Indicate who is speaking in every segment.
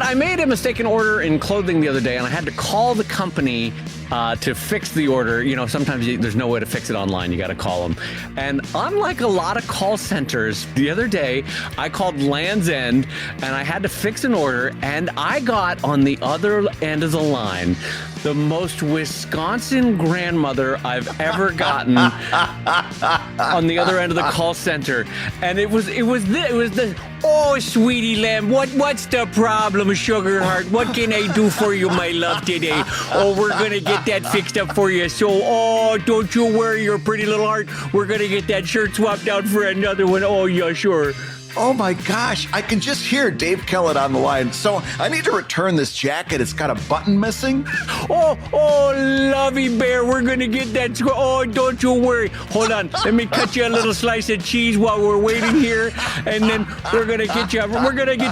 Speaker 1: I made a mistaken order in clothing the other day, and I had to call the company to fix the order. You know, sometimes there's no way to fix it online. You got to call them. And unlike a lot of call centers, the other day I called Land's End and I had to fix an order, and I got on the other end of the line the most Wisconsin grandmother I've ever gotten on the other end of the call center. And it was the oh, sweetie lamb, what's the problem, sugar heart? What can I do for you, my love, today? Oh, we're gonna get that fixed up for you. So, oh, don't you worry, your pretty little heart. We're gonna get that shirt swapped out for another one. Oh, yeah, sure.
Speaker 2: Oh my gosh, I can just hear Dave Kellett on the line. So I need to return this jacket. It's got a button missing.
Speaker 1: Oh, lovey bear, we're going to get that. Oh, don't you worry. Hold on. Let me cut you a little slice of cheese while we're waiting here. And then we're going to get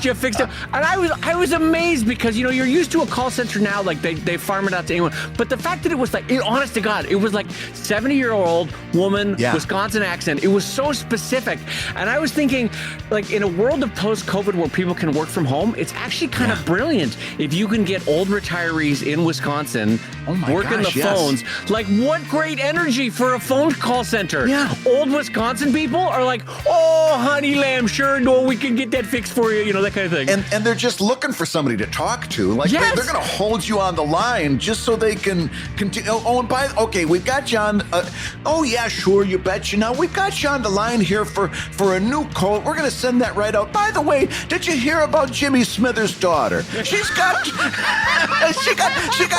Speaker 1: you fixed up. And I was amazed because, you know, you're used to a call center now, like they farm it out to anyone. But the fact that it was like, honest to God, it was like 70-year-old woman, Wisconsin accent. It was so specific. And I was thinking, like, in a world of post-COVID where people can work from home, it's actually kind of brilliant if you can get old retirees in Wisconsin working the phones. Like, what great energy for a phone call center. Yeah. Old Wisconsin people are like, oh, honey lamb, sure, no, we can get that fixed for you, you know, that kind of thing.
Speaker 2: And they're just looking for somebody to talk to. Like, they're going to hold you on the line just so they can continue. Oh, and okay, we've got you on. Oh, yeah, sure, you betcha. Now, we've got you on the line here for a new call. We're going to send that right out. By the way, did you hear about Jimmy Smithers' daughter? She got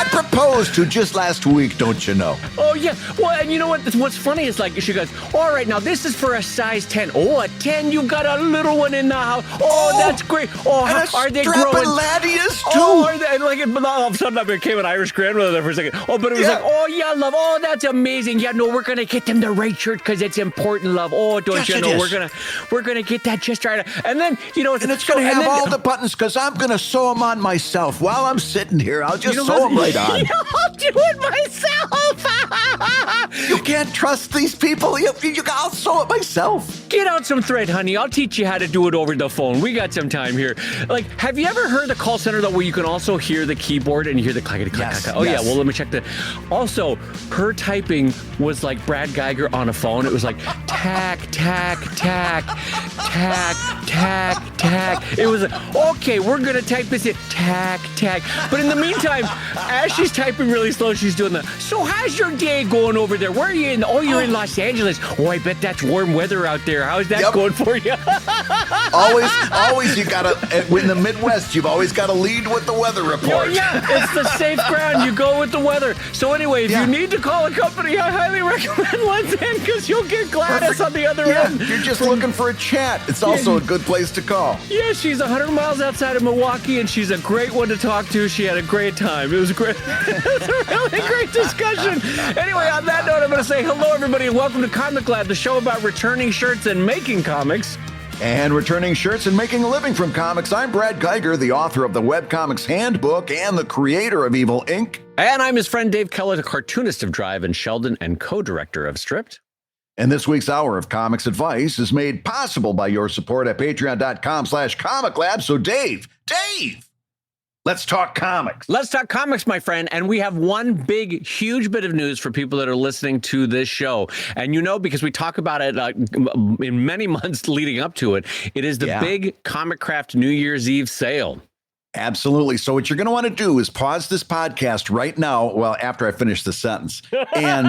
Speaker 2: proposed to just last week, don't you know?
Speaker 1: Oh, yeah. Well, and you know what's funny is, like, she goes, all right, now this is for a size 10. Oh, a 10, you got a little one in the house. Oh, that's great. Oh, are they growing?
Speaker 2: Laddies, too.
Speaker 1: Oh, are they, like, all of a sudden I became an Irish grandmother there for a second. Oh, but it was like, oh, yeah, love. Oh, that's amazing. Yeah, no, we're going to get them the right shirt because it's important, love. Oh, don't you know, we're going to get that just right. And then, you know,
Speaker 2: it's going to have all the buttons because I'm going to sew them on myself while I'm sitting here. I'll just sew them right on.
Speaker 1: I'll do it myself.
Speaker 2: You can't trust these people. I'll sew it myself.
Speaker 1: Get out some thread, honey. I'll teach you how to do it over the phone. We got some time here. Like, have you ever heard the call center, though, where you can also hear the keyboard and you hear the clack? Oh, yeah. Well, let me check the. Also, her typing was like Brad Geiger on a phone. It was like tack, tack, tack, tack, tack, tack. It was like, okay, we're going to type this in. Tack, tack. But in the meantime, as she's typing really slow, she's doing the, so how's your day going over there? Where are you in? Oh, you're in Los Angeles. Oh, I bet that's warm weather out there. How's that going for you?
Speaker 2: always, you got to, in the Midwest, you've always got to lead with the weather report.
Speaker 1: Yeah, it's the safe ground. You go with the weather. So anyway, if you need to call a company, I highly recommend Land's End because you'll get Gladys on the other end.
Speaker 2: You're just looking for a chat. It's also a good place to call.
Speaker 1: Yeah, she's 100 miles outside of Milwaukee, and she's a great one to talk to. She had a great time. It was great. It was a really great discussion. Anyway, on that note, I'm going to say hello, everybody, and welcome to Comic Lab, the show about returning shirts and making comics.
Speaker 2: And returning shirts and making a living from comics. I'm Brad Geiger, the author of the Webcomics Handbook and the creator of Evil Inc.
Speaker 1: And I'm his friend Dave Kellett, a cartoonist of Drive and Sheldon and co-director of Stripped.
Speaker 2: And this week's hour of comics advice is made possible by your support at patreon.com/comiclab. So Dave, let's talk comics.
Speaker 1: Let's talk comics, my friend. And we have one big, huge bit of news for people that are listening to this show. And you know, because we talk about it in many months leading up to it, it is the big Comic Craft New Year's Eve sale.
Speaker 2: Absolutely. So what you're going to want to do is pause this podcast right now. Well, after I finish the sentence. And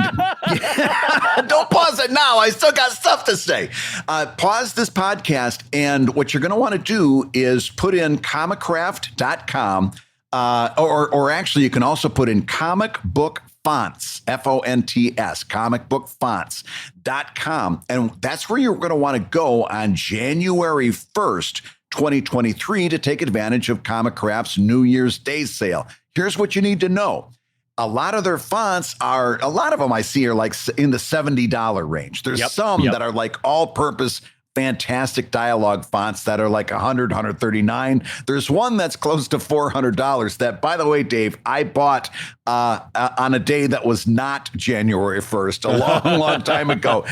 Speaker 2: don't pause it now. I still got stuff to say. Pause this podcast. And what you're going to want to do is put in comiccraft.com or actually you can also put in comic book fonts, Fonts, comicbookfonts.com. And that's where you're going to want to go on January 1st, 2023 to take advantage of Comic Craft's New Year's Day sale. Here's what you need to know. A lot of their fonts a lot of them I see are like in the $70 range. There's some that are like all-purpose fantastic dialogue fonts that are like $100, $139. There's one that's close to $400 that, by the way, Dave, I bought on a day that was not January 1st, a long, long time ago.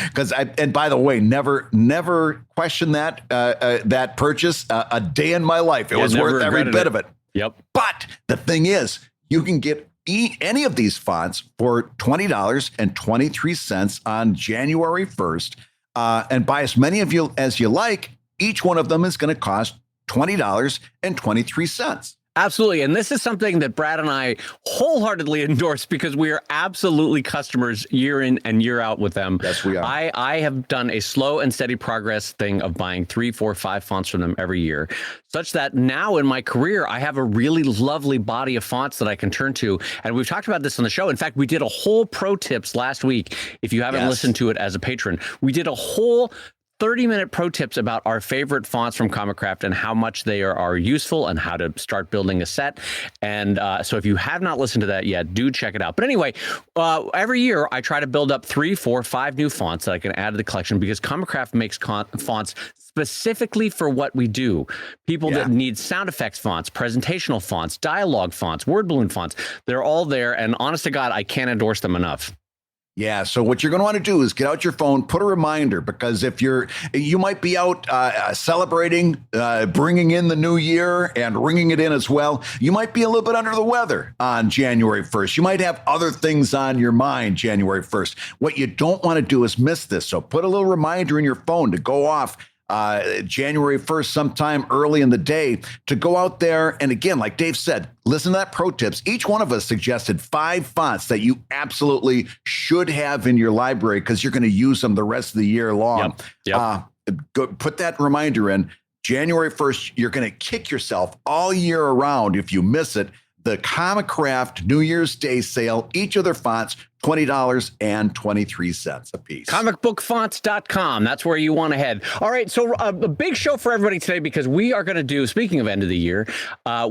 Speaker 2: And by the way, never questioned that purchase a day in my life. It was worth every bit of it.
Speaker 1: Yep.
Speaker 2: But the thing is, you can get any of these fonts for $20.23 on January 1st, and buy as many of you as you like. Each one of them is going to cost $20.23.
Speaker 1: Absolutely. And this is something that Brad and I wholeheartedly endorse because we are absolutely customers year in and year out with them.
Speaker 2: Yes, we are.
Speaker 1: I have done a slow and steady progress thing of buying 3, 4, 5 fonts from them every year, such that now in my career, I have a really lovely body of fonts that I can turn to. And we've talked about this on the show. In fact, we did a whole pro tips last week. If you haven't listened to it as a patron, we did a whole 30-minute pro tips about our favorite fonts from Comic Craft and how much they are useful and how to start building a set. And so if you have not listened to that yet, do check it out. But anyway, every year I try to build up 3, 4, 5 new fonts that I can add to the collection because Comic Craft makes fonts specifically for what we do. People that need sound effects fonts, presentational fonts, dialogue fonts, word balloon fonts, they're all there. And honest to God, I can't endorse them enough.
Speaker 2: Yeah. So what you're going to want to do is get out your phone, put a reminder, because if you might be out celebrating, bringing in the new year and ringing it in as well. You might be a little bit under the weather on January 1st. You might have other things on your mind January 1st. What you don't want to do is miss this. So put a little reminder in your phone to go off January 1st, sometime early in the day, to go out there. And again, like Dave said, listen to that pro tips. Each one of us suggested 5 fonts that you absolutely should have in your library because you're going to use them the rest of the year long.
Speaker 1: Yep.
Speaker 2: Go put that reminder in. January 1st, you're going to kick yourself all year around if you miss it. The Comic Craft New Year's Day sale, each of their fonts, $20.23 a piece.
Speaker 1: Comicbookfonts.com. That's where you want to head. All right. So a big show for everybody today because we are going to do, speaking of end of the year,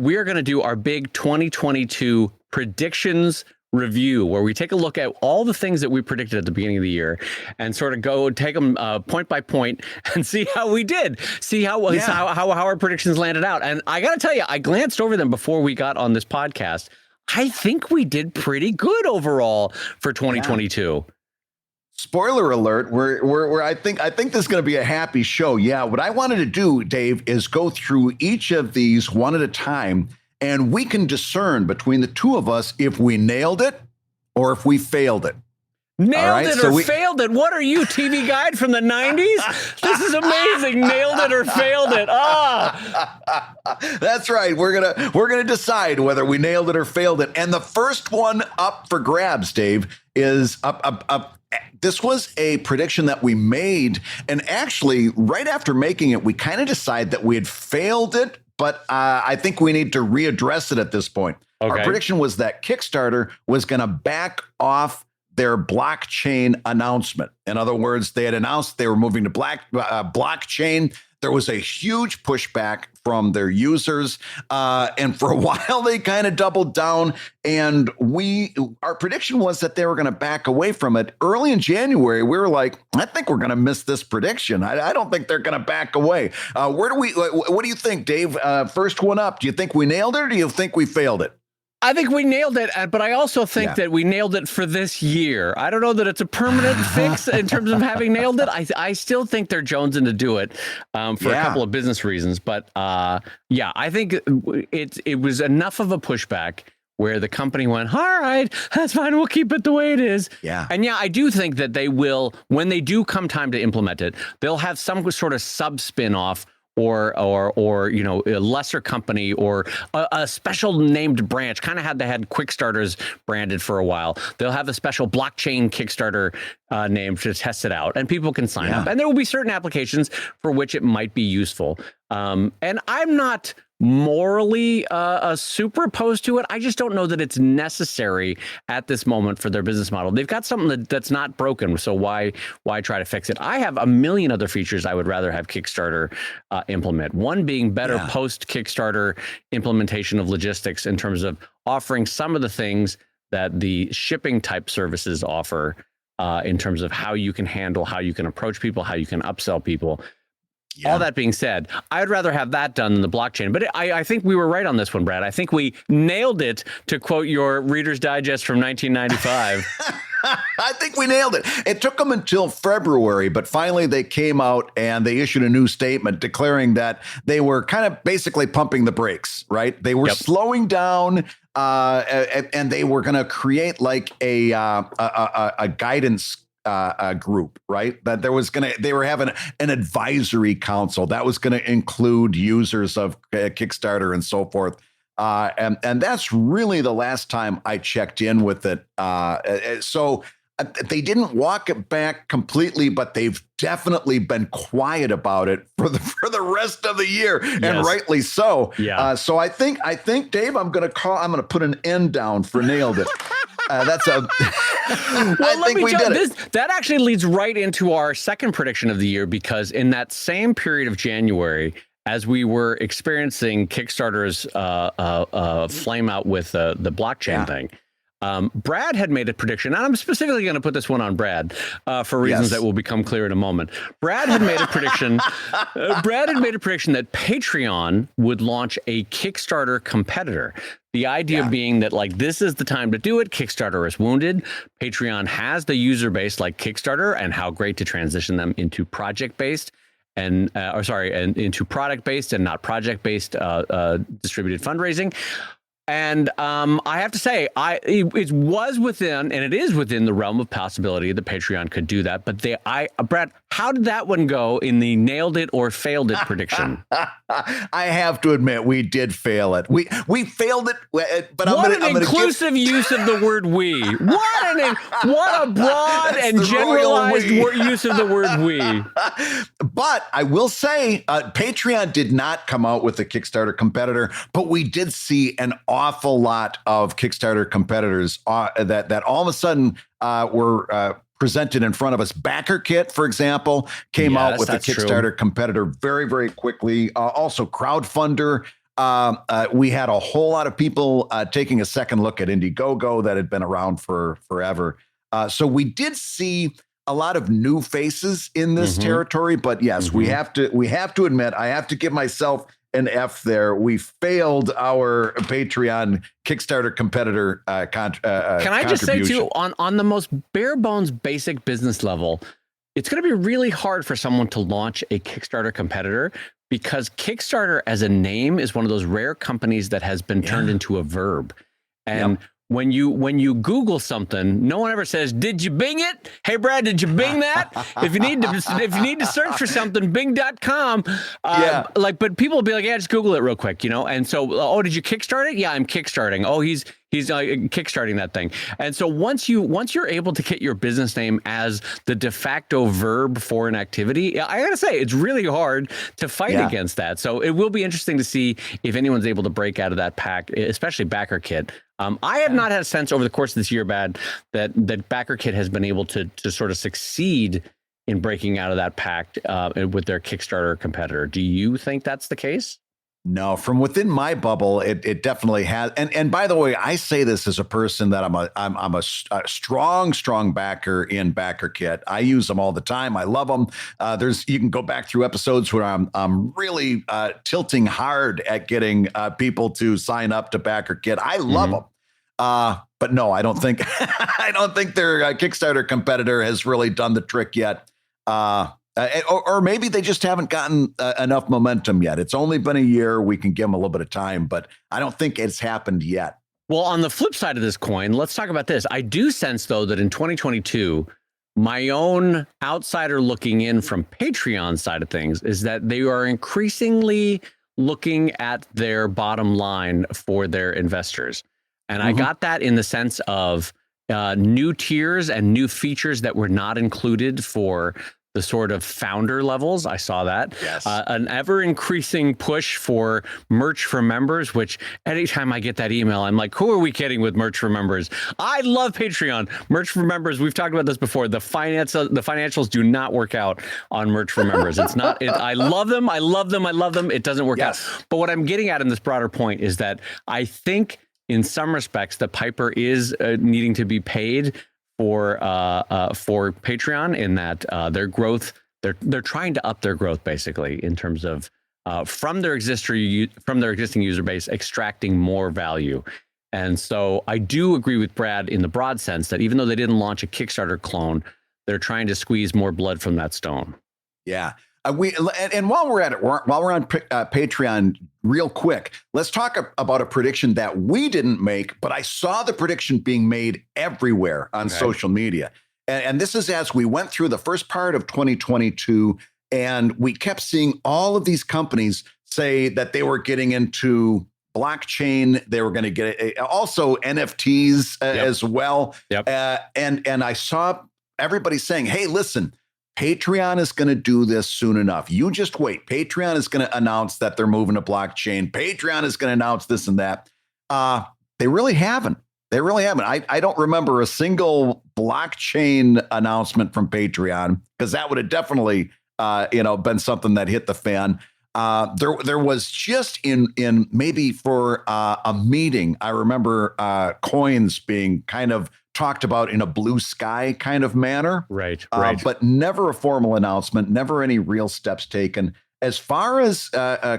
Speaker 1: we are going to do our big 2022 predictions review, where we take a look at all the things that we predicted at the beginning of the year and sort of go take them point by point and see how we did, see how our predictions landed out. And I got to tell you, I glanced over them before we got on this podcast. I think we did pretty good overall for 2022.
Speaker 2: Yeah. Spoiler alert, we're I think this is going to be a happy show. Yeah, what I wanted to do, Dave, is go through each of these one at a time, and we can discern between the two of us if we nailed it or if we failed it.
Speaker 1: Nailed it or failed it? What are you, TV Guide from the 90s? This is amazing. Nailed it or failed it.
Speaker 2: That's right. We're gonna decide whether we nailed it or failed it. And the first one up for grabs, Dave, is up. This was a prediction that we made, and actually, right after making it, we kind of decided that we had failed it. But I think we need to readdress it at this point. Okay. Our prediction was that Kickstarter was going to back off their blockchain announcement. In other words, they had announced they were moving to blockchain. There was a huge pushback from their users. And for a while, they kind of doubled down. And our prediction was that they were going to back away from it. Early in January, we were like, I think we're going to miss this prediction. I don't think they're going to back away. What do you think, Dave? First one up. Do you think we nailed it or do you think we failed it?
Speaker 1: I think we nailed it, but I also think that we nailed it for this year. I don't know that it's a permanent fix in terms of having nailed it. I still think they're jonesing to do it for a couple of business reasons. But I think it was enough of a pushback where the company went, all right, that's fine. We'll keep it the way it is.
Speaker 2: Yeah.
Speaker 1: And I do think that they will, when they do come time to implement it, they'll have some sort of sub spin-off or a lesser company or a special named branch, kind of had Quickstarters branded for a while. They'll have a special blockchain Kickstarter name to test it out, and people can sign up. And there will be certain applications for which it might be useful. And I'm not morally super opposed to it. I just don't know that it's necessary at this moment for their business model. They've got something that's not broken, so why try to fix it? I have a million other features I would rather have Kickstarter implement. One being better post-Kickstarter implementation of logistics in terms of offering some of the things that the shipping type services offer in terms of how you can handle, how you can approach people, how you can upsell people. Yeah. All that being said, I'd rather have that done than the blockchain. But I think we were right on this one, Brad. I think we nailed it, to quote your Reader's Digest from 1995.
Speaker 2: I think we nailed it. It took them until February, but finally they came out and they issued a new statement declaring that they were kind of basically pumping the brakes, right? They were slowing down, and they were going to create like a guidance group, right? That they were having an advisory council that was going to include users of Kickstarter and so forth. And that's really the last time I checked in with it. So they didn't walk it back completely, but they've definitely been quiet about it for the rest of the year, and rightly so.
Speaker 1: Yeah.
Speaker 2: So I think Dave, I'm going to put an end down for nailed it. That's a. I think we did it.
Speaker 1: That actually leads right into our second prediction of the year, because in that same period of January, as we were experiencing Kickstarter's flame out with the blockchain thing, Brad had made a prediction, and I'm specifically going to put this one on Brad for reasons that will become clear in a moment. Brad had made a prediction. Brad had made a prediction that Patreon would launch a Kickstarter competitor. The idea being that, like, this is the time to do it. Kickstarter is wounded. Patreon has the user base like Kickstarter, and how great to transition them into project-based and into product-based and not project-based distributed fundraising. And I have to say, it was within, and it is within the realm of possibility that Patreon could do that. But Brad, how did that one go in the nailed it or failed it prediction?
Speaker 2: I have to admit, we did fail it. We failed it, but
Speaker 1: what an inclusive use of the word "we." What a broad and generalized use of the word "we."
Speaker 2: But I will say, Patreon did not come out with a Kickstarter competitor, but we did see an awful lot of Kickstarter competitors that all of a sudden were presented in front of us. BackerKit, for example, came out with a Kickstarter competitor very, very quickly. Also, Crowdfunder. We had a whole lot of people taking a second look at Indiegogo that had been around for forever. So we did see a lot of new faces in this territory. But yes, we have to admit, I have to give myself an F there. We failed our Patreon Kickstarter competitor Can
Speaker 1: I just say too, on the most bare bones basic business level, it's going to be really hard for someone to launch a Kickstarter competitor, because Kickstarter as a name is one of those rare companies that has been turned into a verb. And when you Google something, no one ever says, "Did you Bing it? Hey, Brad, did you Bing that?" If you need to search for something, Bing.com. But people will be like, "Yeah, just Google it real quick," you know. And so, did you Kickstart it? Yeah, I'm Kickstarting. Oh, he's kickstarting that thing. And so once you're able to get your business name as the de facto verb for an activity, I gotta say, it's really hard to fight against that. So it will be interesting to see if anyone's able to break out of that pack, especially BackerKit. I have not had a sense over the course of this year, Bad, that BackerKit has been able to sort of succeed in breaking out of that pact with their Kickstarter competitor. Do you think that's the case?
Speaker 2: No, from within my bubble, it definitely has. And by the way, I say this as a person that I'm a strong backer in BackerKit. I use them all the time. I love them. You can go back through episodes where I'm really tilting hard at getting people to sign up to BackerKit. I love them. But no, I don't think their Kickstarter competitor has really done the trick yet. Or maybe they just haven't gotten enough momentum yet. It's only been a year. We can give them a little bit of time, but I don't think it's happened yet.
Speaker 1: Well, on the flip side of this coin, let's talk about this. I do sense, though, that in 2022, my own outsider looking in from Patreon side of things is that they are increasingly looking at their bottom line for their investors. And I got that in the sense of new tiers and new features that were not included for the sort of founder levels. I saw that. Yes. An ever increasing push for merch for members, which anytime I get that email, I'm like, who are we kidding with merch for members? I love Patreon. Merch for members. We've talked about this before. The financials do not work out on merch for members. It's not, I love them. I love them. I love them. It doesn't work out. But what I'm getting at in this broader point is that I think in some respects, the piper is needing to be paid for Patreon, in that their growth, they're trying to up their growth basically in terms of from their existing user base, extracting more value. And so I do agree with Brad in the broad sense that even though they didn't launch a Kickstarter clone, they're trying to squeeze more blood from that stone.
Speaker 2: Yeah. And while we're at it, while we're on Patreon, real quick, let's talk about a prediction that we didn't make, but I saw the prediction being made everywhere on social media. And this is as we went through the first part of 2022, and we kept seeing all of these companies say that they were getting into blockchain. They were going to get also NFTs as well. And I saw everybody saying, hey, listen, Patreon is going to do this soon enough. You just wait. Patreon is going to announce that they're moving to blockchain. Patreon is going to announce this and that. They really haven't. They really haven't. I don't remember a single blockchain announcement from Patreon, because that would have definitely been something that hit the fan. There was just in maybe for a meeting, I remember coins being kind of talked about in a blue sky kind of manner.
Speaker 1: Right.
Speaker 2: But never a formal announcement, never any real steps taken. As far as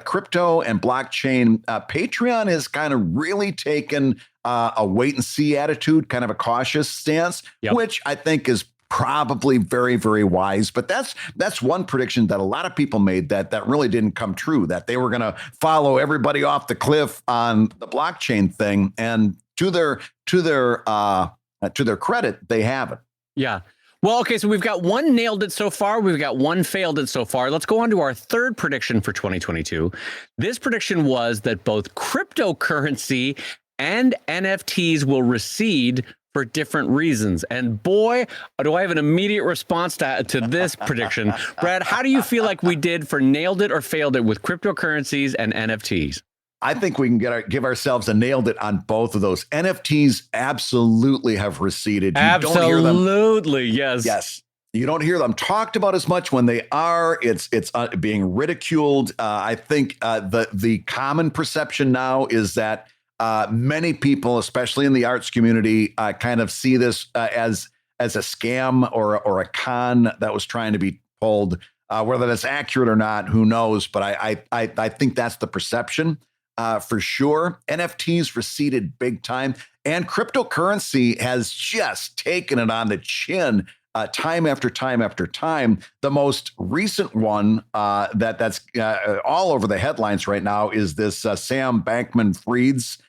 Speaker 2: crypto and blockchain, Patreon has kind of really taken a wait and see attitude, kind of a cautious stance, which I think is probably very, very wise. But that's one prediction that a lot of people made that really didn't come true, that they were going to follow everybody off the cliff on the blockchain thing. And to their credit, they haven't.
Speaker 1: Yeah. Well, okay, so we've got one nailed it so far. We've got one failed it so far. Let's go on to our third prediction for 2022. This prediction was that both cryptocurrency and NFTs will recede for different reasons. And boy, do I have an immediate response to this prediction. Brad, how do you feel like we did for nailed it or failed it with cryptocurrencies and NFTs?
Speaker 2: I think we can give ourselves a nailed it on both of those. NFTs absolutely have receded. You
Speaker 1: absolutely,
Speaker 2: don't hear them.
Speaker 1: yes.
Speaker 2: You don't hear them talked about as much when they are. It's being ridiculed. I think the common perception now is that many people, especially in the arts community, kind of see this as a scam or a con that was trying to be pulled. Whether that's accurate or not, who knows? But I think that's the perception. For sure. NFTs receded big time, and cryptocurrency has just taken it on the chin time after time after time. The most recent one that's all over the headlines right now is this Sam Bankman-Fried's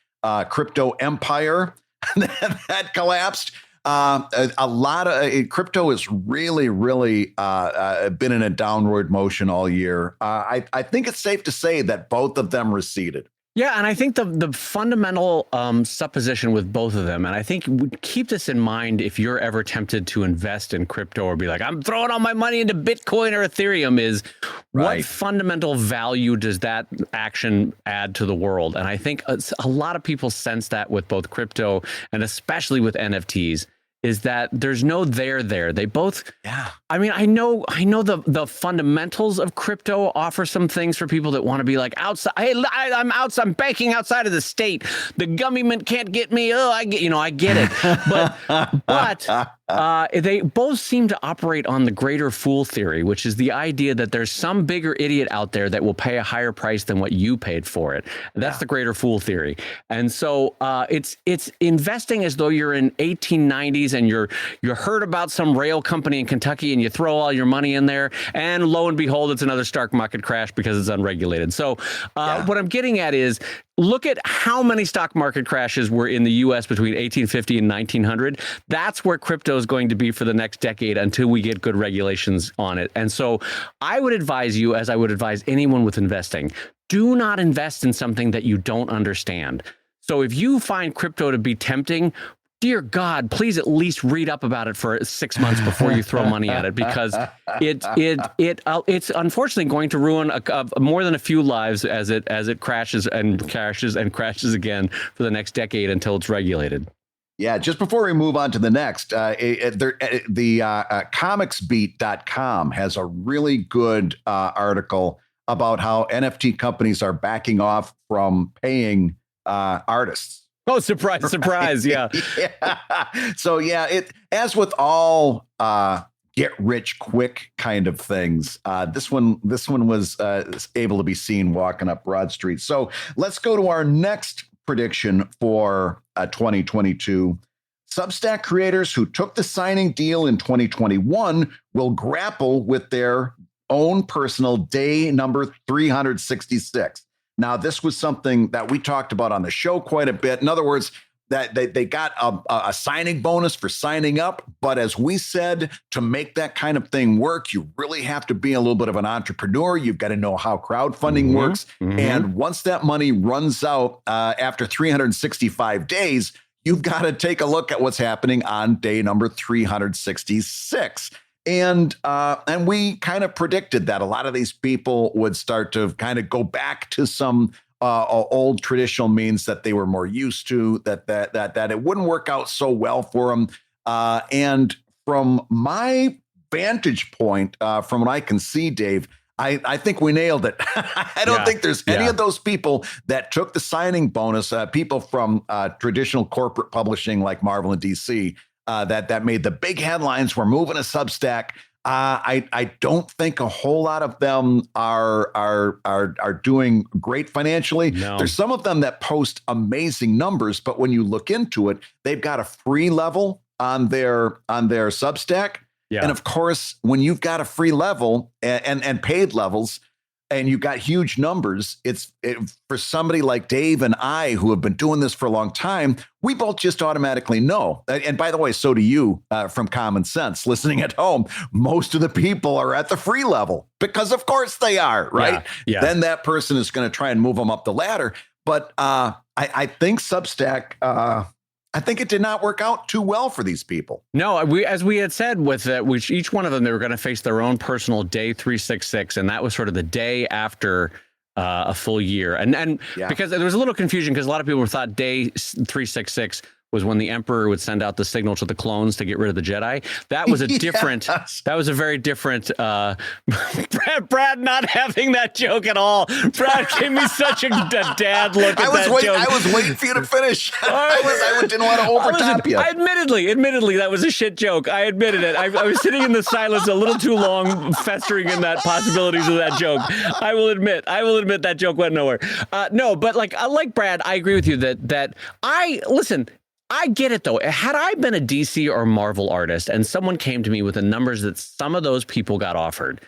Speaker 2: crypto empire that collapsed. A lot of crypto has really been in a downward motion all year. I think it's safe to say that both of them receded.
Speaker 1: Yeah, and I think the fundamental supposition with both of them, and I think keep this in mind if you're ever tempted to invest in crypto or be like, I'm throwing all my money into Bitcoin or Ethereum, is what fundamental value does that action add to the world? And I think a lot of people sense that with both crypto and especially with NFTs, is that there's no there. They both, I mean, I know the fundamentals of crypto offer some things for people that want to be like outside. Hey, I'm banking outside of the state. The gummy mint can't get me. Oh, I get it. But they both seem to operate on the greater fool theory, which is the idea that there's some bigger idiot out there that will pay a higher price than what you paid for it. That's the greater fool theory. And so it's investing as though you're in 1890s and you heard about some rail company in Kentucky and you throw all your money in there, and lo and behold, it's another stock market crash because it's unregulated. So what I'm getting at is, look at how many stock market crashes were in the U.S. between 1850 and 1900. That's where crypto is going to be for the next decade until we get good regulations on it. And so I would advise you, as I would advise anyone with investing, do not invest in something that you don't understand. So if you find crypto to be tempting, dear God, please at least read up about it for 6 months before you throw money at it, because it's unfortunately going to ruin more than a few lives as it crashes and crashes and crashes again for the next decade until it's regulated.
Speaker 2: Yeah, just before we move on to the next, the comicsbeat.com has a really good article about how NFT companies are backing off from paying artists.
Speaker 1: Oh, surprise. Yeah.
Speaker 2: So, it, as with all get rich quick kind of things, this one was able to be seen walking up Broad Street. So let's go to our next prediction for 2022. Substack creators who took the signing deal in 2021 will grapple with their own personal day number 366. Now, this was something that we talked about on the show quite a bit. In other words, that they got a signing bonus for signing up. But as we said, to make that kind of thing work, you really have to be a little bit of an entrepreneur. You've got to know how crowdfunding works. And once that money runs out after 365 days, you've got to take a look at what's happening on day number 366. And we kind of predicted that a lot of these people would start to kind of go back to some old traditional means that they were more used to, that it wouldn't work out so well for them. And from my vantage point, from what I can see, Dave, I think we nailed it. I don't think there's any of those people that took the signing bonus, people from traditional corporate publishing like Marvel and DC, that made the big headlines. We're moving to Substack. I don't think a whole lot of them are doing great financially.
Speaker 1: No.
Speaker 2: There's some of them that post amazing numbers, but when you look into it, they've got a free level on their Substack.
Speaker 1: Yeah.
Speaker 2: And of course, when you've got a free level and paid levels, and you've got huge numbers, for somebody like Dave and I, who have been doing this for a long time, we both just automatically know. And by the way, so do you, from common sense, listening at home. Most of the people are at the free level because of course they are, right?
Speaker 1: Yeah.
Speaker 2: Then that person is going to try and move them up the ladder. But I think Substack, I think it did not work out too well for these people. No,
Speaker 1: as we had said, with each one of them, they were going to face their own personal day 366, and that was sort of the day after a full year. And because there was a little confusion, because a lot of people thought day 366 was when the Emperor would send out the signal to the clones to get rid of the Jedi. That was a different. That was a very different. Brad not having that joke at all. Brad gave me such a dad look at that joke.
Speaker 2: I was waiting for you to finish. I didn't want to overtop you.
Speaker 1: Admittedly, that was a shit joke. I admitted it. I was sitting in the silence a little too long, festering in that possibilities of that joke. I will admit that joke went nowhere. No, but like Brad, I agree with you that I get it, though. Had I been a DC or Marvel artist and someone came to me with the numbers that some of those people got offered,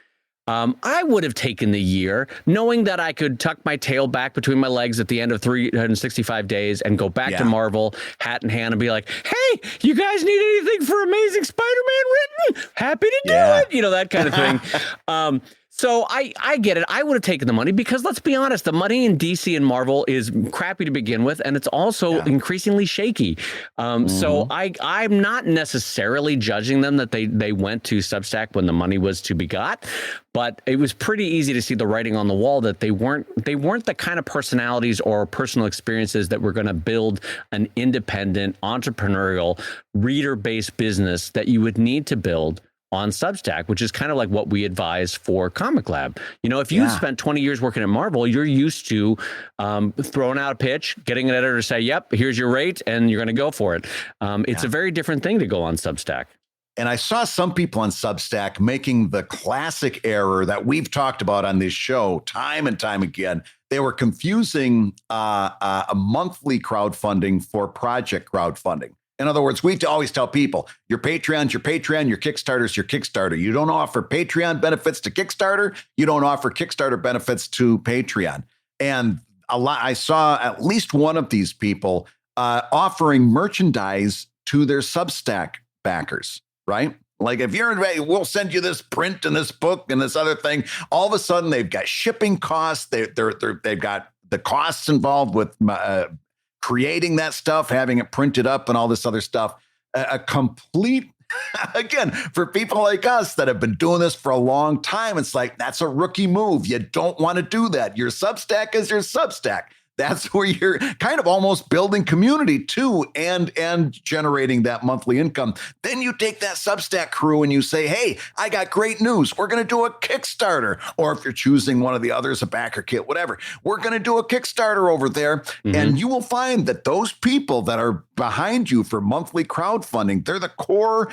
Speaker 1: I would have taken the year, knowing that I could tuck my tail back between my legs at the end of 365 days and go back to Marvel, hat in hand, and be like, hey, you guys need anything for Amazing Spider-Man written? Happy to do it. You know, that kind of thing. So I get it. I would have taken the money because, let's be honest, the money in DC and Marvel is crappy to begin with, and it's also increasingly shaky. So I'm not necessarily judging them that they went to Substack when the money was to be got, but it was pretty easy to see the writing on the wall that they weren't the kind of personalities or personal experiences that were going to build an independent, entrepreneurial, reader-based business that you would need to build on Substack, which is kind of like what we advise for Comic Lab. You know, if you spent 20 years working at Marvel, you're used to throwing out a pitch, getting an editor to say, yep, here's your rate, and you're going to go for it. It's a very different thing to go on Substack.
Speaker 2: And I saw some people on Substack making the classic error that we've talked about on this show time and time again. They were confusing a monthly crowdfunding for project crowdfunding. In other words, we always tell people, your Patreon's your Patreon, your Kickstarter's your Kickstarter. You don't offer Patreon benefits to Kickstarter. You don't offer Kickstarter benefits to Patreon. And I saw at least one of these people offering merchandise to their Substack backers, right? Like, if you're we'll send you this print and this book and this other thing. All of a sudden, they've got shipping costs. They've got the costs involved with creating that stuff, having it printed up and all this other stuff. A complete, again, for people like us that have been doing this for a long time, it's like, that's a rookie move. You don't want to do that. Your Substack is your Substack. That's where you're kind of almost building community too, and generating that monthly income. Then you take that Substack crew and you say, hey, I got great news. We're going to do a Kickstarter. Or if you're choosing one of the others, a backer kit, whatever, we're going to do a Kickstarter over there. And you will find that those people that are behind you for monthly crowdfunding, they're the core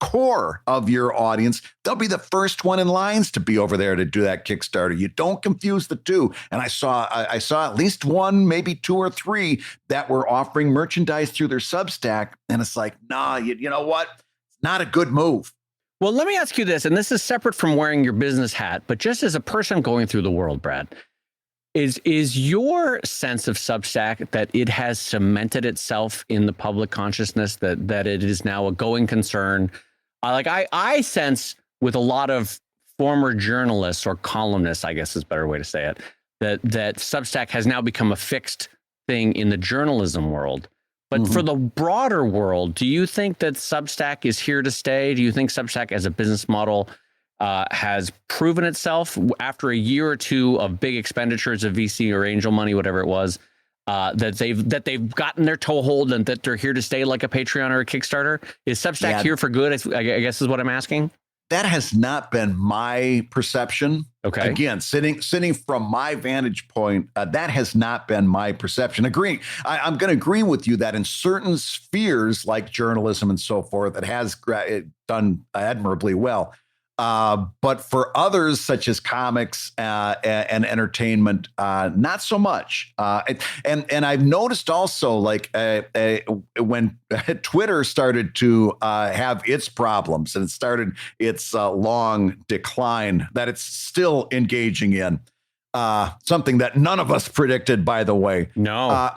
Speaker 2: core of your audience, they'll be the first one in lines to be over there to do that Kickstarter. You don't confuse the two. And I saw at least one, maybe two or three that were offering merchandise through their Substack. And it's like, nah, you know what? It's not a good move.
Speaker 1: Well, let me ask you this, and this is separate from wearing your business hat, but just as a person going through the world, Brad, is your sense of Substack that it has cemented itself in the public consciousness, that it is now a going concern? I sense with a lot of former journalists or columnists, I guess is a better way to say it, that Substack has now become a fixed thing in the journalism world. But for the broader world, do you think that Substack is here to stay? Do you think Substack as a business model has proven itself after a year or two of big expenditures of VC or angel money, whatever it was, that they've gotten their toehold and that they're here to stay like a Patreon or a Kickstarter? Is Substack here for good? I guess is what I'm asking.
Speaker 2: That has not been my perception.
Speaker 1: Okay.
Speaker 2: Again, sitting from my vantage point, that has not been my perception. I'm going to agree with you that in certain spheres like journalism and so forth, it has done admirably well. But for others, such as comics and entertainment, not so much. And I've noticed also, like when Twitter started to have its problems and it started its long decline, that it's still engaging in. Something that none of us predicted, by the way.
Speaker 1: No.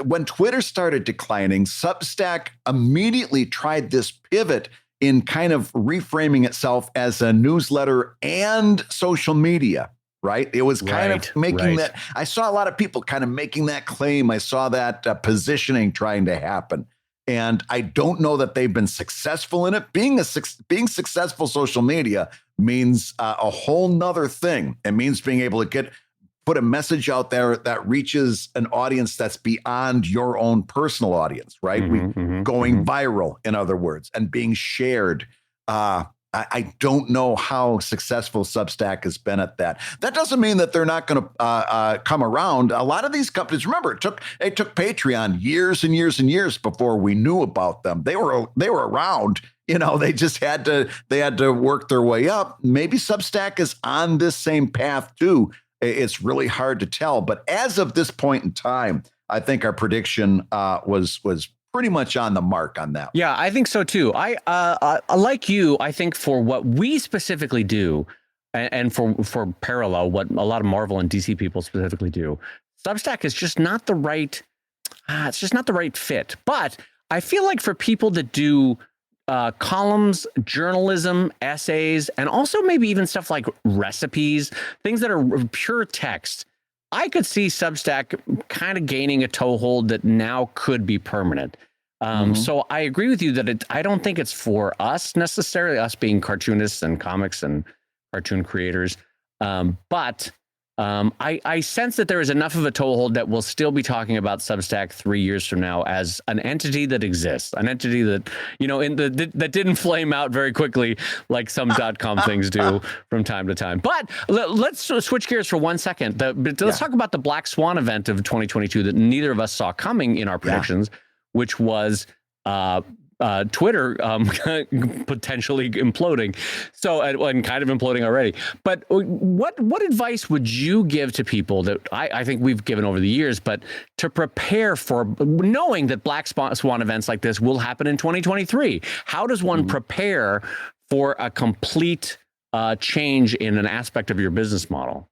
Speaker 2: When Twitter started declining, Substack immediately tried this pivot in kind of reframing itself as a newsletter and social media, right? It was kind of making that. I saw a lot of people kind of making that claim. I saw that positioning trying to happen. And I don't know that they've been successful in it. Being successful social media means a whole nother thing. It means being able to put a message out there that reaches an audience that's beyond your own personal audience, right? Going viral, in other words, and being shared. I don't know how successful Substack has been at that. That doesn't mean that they're not going to come around. A lot of these companies, remember, it took Patreon years and years and years before we knew about them. They were around. They just had to work their way up. Maybe Substack is on this same path too. It's really hard to tell, but as of this point in time, I think our prediction was pretty much on the mark on that.
Speaker 1: Yeah, I think so too. I like you. I think for what we specifically do, and for parallel, what a lot of Marvel and DC people specifically do, Substack is just not the right. It's just not the right fit. But I feel like for people that do columns, journalism, essays, and also maybe even stuff like recipes, things that are pure text, I could see Substack kind of gaining a toehold that now could be permanent. So I agree with you that I don't think it's for us necessarily, us being cartoonists and comics and cartoon creators. But I sense that there is enough of a toehold that we'll still be talking about Substack 3 years from now as an entity that exists, an entity that, that didn't flame out very quickly like some .com things do from time to time. But let's switch gears for 1 second. Let's talk about the Black Swan event of 2022 that neither of us saw coming in our predictions, which was Twitter potentially imploding, and kind of imploding already. But what advice would you give to people that I think we've given over the years, but to prepare for knowing that Black Swan events like this will happen in 2023? How does one prepare for a complete change in an aspect of your business model?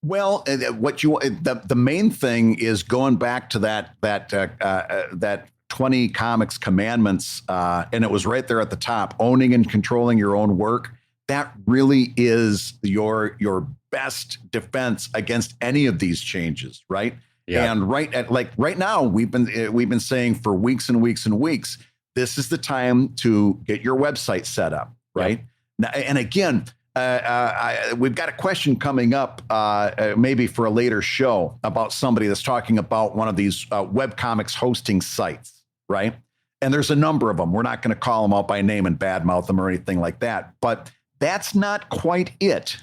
Speaker 2: Well, the main thing is going back to that 20 comics commandments, and it was right there at the top, owning and controlling your own work. That really is your best defense against any of these changes, right? Yeah. And right now, we've been saying for weeks and weeks and weeks, this is the time to get your website set up, right? Yep. Now, and again, we've got a question coming up, maybe for a later show, about somebody that's talking about one of these webcomics hosting sites. Right. And there's a number of them. We're not going to call them out by name and badmouth them or anything like that. But that's not quite it.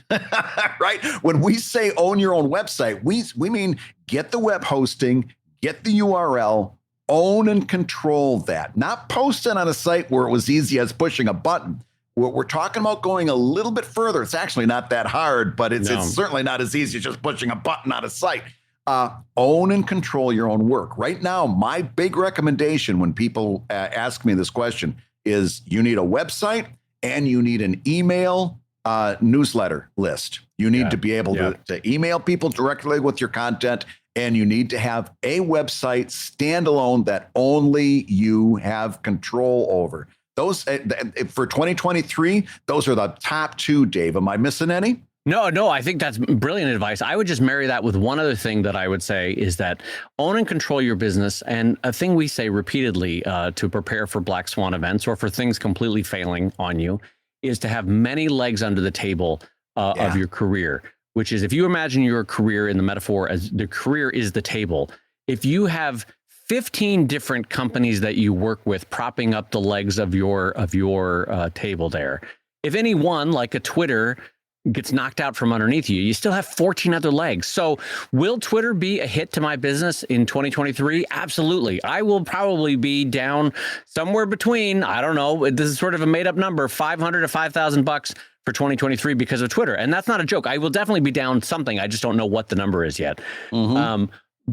Speaker 2: Right. When we say own your own website, we mean get the web hosting, get the URL, Own and control that. Not post it on a site where it was easy as pushing a button. We're talking about going a little bit further. It's actually not that hard, but it's certainly not as easy as just pushing a button on a site. Own and control your own work. Right now, my big recommendation when people ask me this question is you need a website and you need an email newsletter list. You need to be able to email people directly with your content, and you need to have a website standalone that only you have control over. Those for 2023, those are the top two, Dave. Am I missing any?
Speaker 1: No, I think that's brilliant advice. I would just marry that with one other thing that I would say is that own and control your business. And a thing we say repeatedly to prepare for black swan events or for things completely failing on you is to have many legs under the table of your career, which is if you imagine your career in the metaphor as the career is the table, if you have 15 different companies that you work with propping up the legs of your table there, if any one, like a Twitter, gets knocked out from underneath you, you still have 14 other legs. So will Twitter be a hit to my business in 2023? Absolutely. I will probably be down somewhere between, I don't know, this is sort of a made up number, $500 to $5,000 for 2023 because of Twitter. And that's not a joke. I will definitely be down something. I just don't know what the number is yet.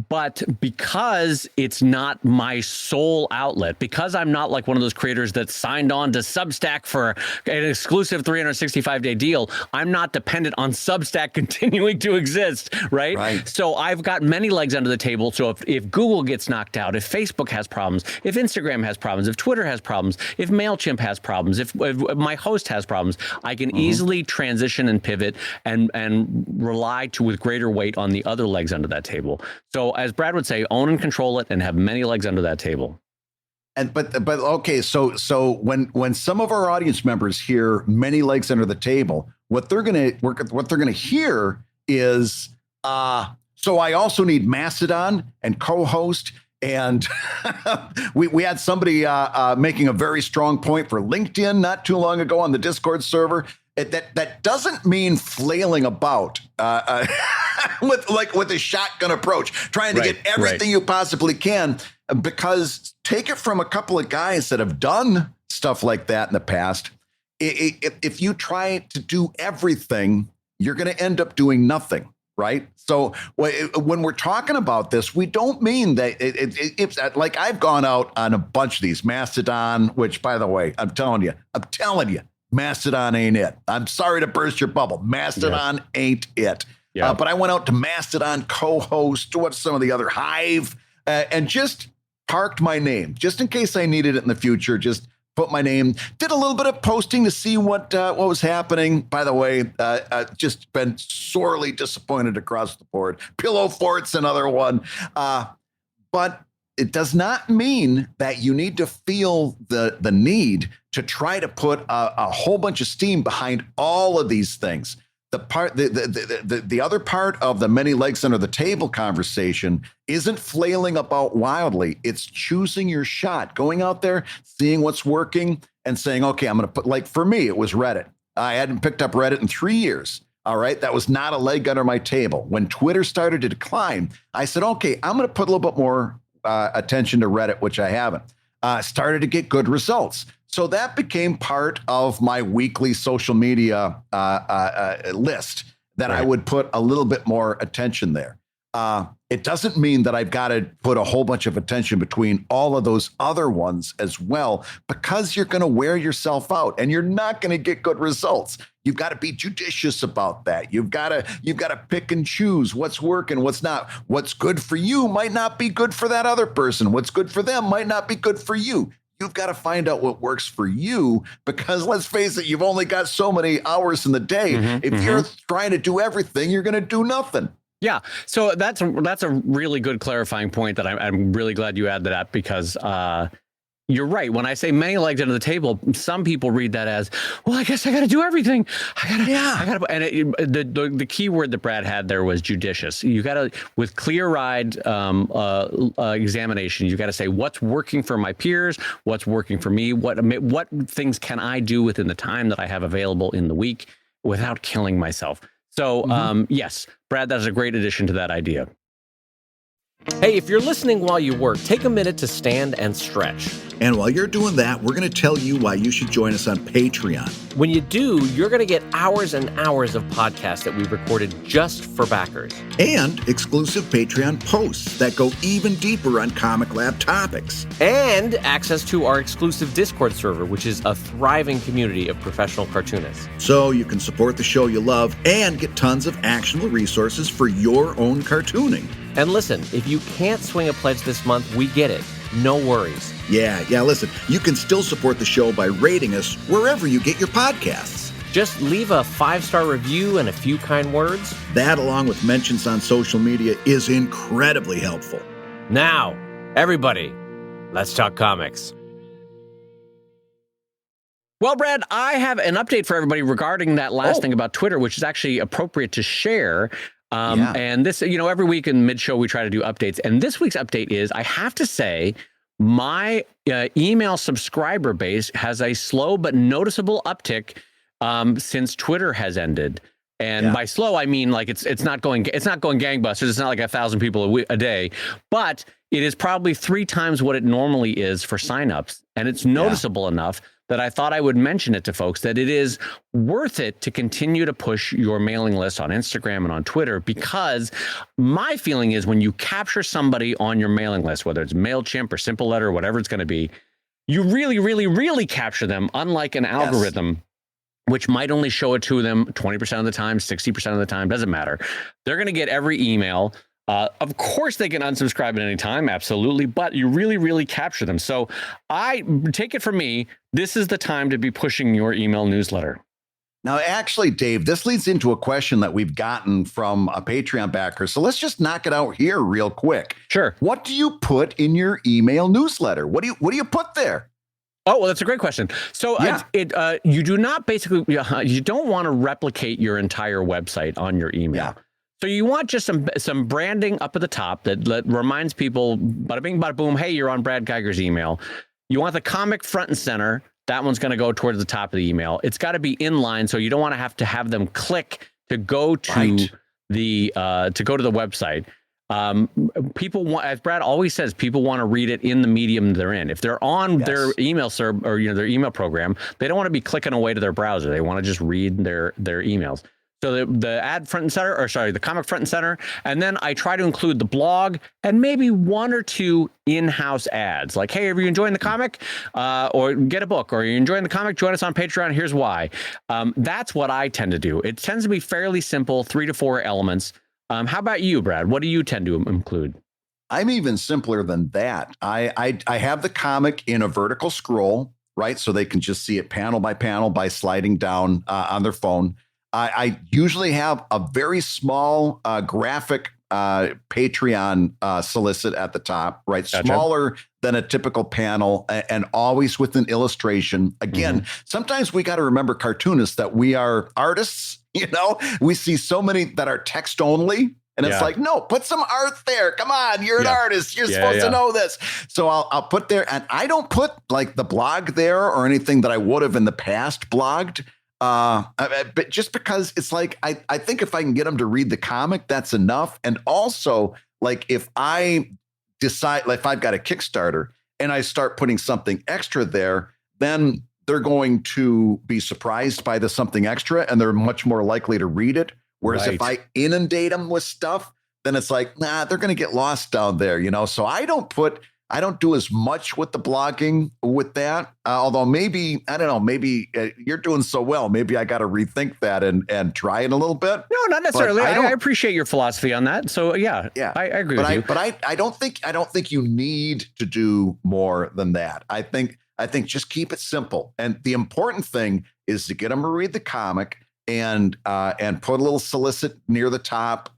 Speaker 1: But because it's not my sole outlet, because I'm not like one of those creators that signed on to Substack for an exclusive 365-day deal, I'm not dependent on Substack continuing to exist, right? So I've got many legs under the table. So if Google gets knocked out, if Facebook has problems, if Instagram has problems, if Twitter has problems, if MailChimp has problems, if my host has problems, I can easily transition and pivot and rely with greater weight on the other legs under that table. So as Brad would say, own and control it and have many legs under that table.
Speaker 2: And but okay, so when some of our audience members hear many legs under the table, what they're gonna hear is so I also need Mastodon and co-host. And we had somebody making a very strong point for LinkedIn not too long ago on the Discord server. That doesn't mean flailing about with a shotgun approach, trying to get everything you possibly can, because take it from a couple of guys that have done stuff like that in the past. If you try to do everything, you're going to end up doing nothing. Right. So when we're talking about this, we don't mean that it's like I've gone out on a bunch of these Mastodon, which, by the way, I'm telling you, Mastodon ain't it. I'm sorry to burst your bubble. Mastodon ain't it. But I went out to Mastodon, co-host, what's some of the other Hive, and just parked my name just in case I needed it in the future. Just put my name, did a little bit of posting to see what was happening. By the way, just been sorely disappointed across the board. Pillow Fort's another one. But it does not mean that you need to feel the need to try to put a whole bunch of steam behind all of these things. The other part of the many legs under the table conversation isn't flailing about wildly. It's choosing your shot, going out there, seeing what's working and saying, okay, I'm going to put, like for me, it was Reddit. I hadn't picked up Reddit in 3 years. All right. That was not a leg under my table. When Twitter started to decline, I said, okay, I'm going to put a little bit more attention to Reddit, which I haven't. Started to get good results. So that became part of my weekly social media list that I would put a little bit more attention there. It doesn't mean that I've got to put a whole bunch of attention between all of those other ones as well, because you're going to wear yourself out and you're not going to get good results. You've got to be judicious about that. You've got to pick and choose what's working, what's not. What's good for you might not be good for that other person. What's good for them might not be good for you. You've got to find out what works for you, because let's face it, you've only got so many hours in the day. If you're trying to do everything, you're going to do nothing.
Speaker 1: Yeah. So that's a really good clarifying point that I'm really glad you added that, because you're right. When I say many legs under the table, some people read that as, well, I guess I got to do everything. I got to. And the key word that Brad had there was judicious. You got to, with clear-eyed examination, you got to say what's working for my peers, what's working for me, what things can I do within the time that I have available in the week without killing myself. So yes, Brad, that's a great addition to that idea.
Speaker 3: Hey, if you're listening while you work, take a minute to stand and stretch.
Speaker 2: And while you're doing that, we're going to tell you why you should join us on Patreon.
Speaker 3: When you do, you're going to get hours and hours of podcasts that we've recorded just for backers.
Speaker 2: And exclusive Patreon posts that go even deeper on Comic Lab topics.
Speaker 3: And access to our exclusive Discord server, which is a thriving community of professional cartoonists.
Speaker 2: So you can support the show you love and get tons of actionable resources for your own cartooning.
Speaker 3: And listen, if you can't swing a pledge this month, we get it. No worries.
Speaker 2: Yeah, listen, you can still support the show by rating us wherever you get your podcasts.
Speaker 3: Just leave a 5-star review and a few kind words.
Speaker 2: That, along with mentions on social media, is incredibly helpful.
Speaker 3: Now, everybody, let's talk comics.
Speaker 1: Well, Brad, I have an update for everybody regarding that last thing about Twitter, which is actually appropriate to share. And this, every week in mid-show, we try to do updates. And this week's update is, I have to say, my email subscriber base has a slow but noticeable uptick since Twitter has ended. And by slow, I mean like it's not going gangbusters. It's not like 1,000 people a day, but it is probably 3 times what it normally is for signups, and it's noticeable enough that I thought I would mention it to folks, that it is worth it to continue to push your mailing list on Instagram and on Twitter, because my feeling is when you capture somebody on your mailing list, whether it's MailChimp or Simple Letter or whatever it's going to be, you really, really, really capture them, unlike an algorithm, which might only show it to them 20% of the time, 60% of the time, doesn't matter. They're going to get every email. Of course, they can unsubscribe at any time, absolutely, but you really, really capture them. So I take it from me, this is the time to be pushing your email newsletter.
Speaker 2: Now, actually, Dave, this leads into a question that we've gotten from a Patreon backer. So let's just knock it out here real quick.
Speaker 1: Sure.
Speaker 2: What do you put in your email newsletter? What do you put there?
Speaker 1: Oh, well, that's a great question. So you do not basically, you don't want to replicate your entire website on your email.
Speaker 2: Yeah.
Speaker 1: So you want just some branding up at the top that reminds people, bada bing, bada boom, hey, you're on Brad Geiger's email. You want the comic front and center. That one's going to go towards the top of the email. It's got to be inline, so you don't want to have them click to go to the website. People want, as Brad always says, people want to read it in the medium they're in. If they're on their email server or their email program, they don't want to be clicking away to their browser. They want to just read their emails. So the ad front and center, the comic front and center, and then I try to include the blog and maybe 1 or 2 in-house ads. Like, hey, are you enjoying the comic? Or get a book, or are you enjoying the comic? Join us on Patreon. Here's why. That's what I tend to do. It tends to be fairly simple, 3 to 4 elements. How about you, Brad? What do you tend to include?
Speaker 2: I'm even simpler than that. I have the comic in a vertical scroll, right? So they can just see it panel by sliding down on their phone. I usually have a very small graphic Patreon solicit at the top, right? Gotcha. Smaller than a typical panel, and always with an illustration. Again, sometimes we got to remember, cartoonists, that we are artists. We see so many that are text only. And it's like, no, put some art there. Come on, you're an artist. You're supposed to know this. So I'll put there, and I don't put like the blog there or anything that I would have in the past blogged. But just because it's like, I think if I can get them to read the comic, that's enough. And also, like, if I decide, like, if I've got a Kickstarter and I start putting something extra there, then they're going to be surprised by the something extra, and they're much more likely to read it. Whereas if I inundate them with stuff, then it's like, nah, they're going to get lost down there, So I don't do as much with the blogging with that. Although maybe, I don't know, maybe you're doing so well. Maybe I got to rethink that and try it a little bit.
Speaker 1: No, not necessarily. I appreciate your philosophy on that. So I agree with you.
Speaker 2: But I don't think you need to do more than that. I think just keep it simple. And the important thing is to get them to read the comic and put a little solicit near the top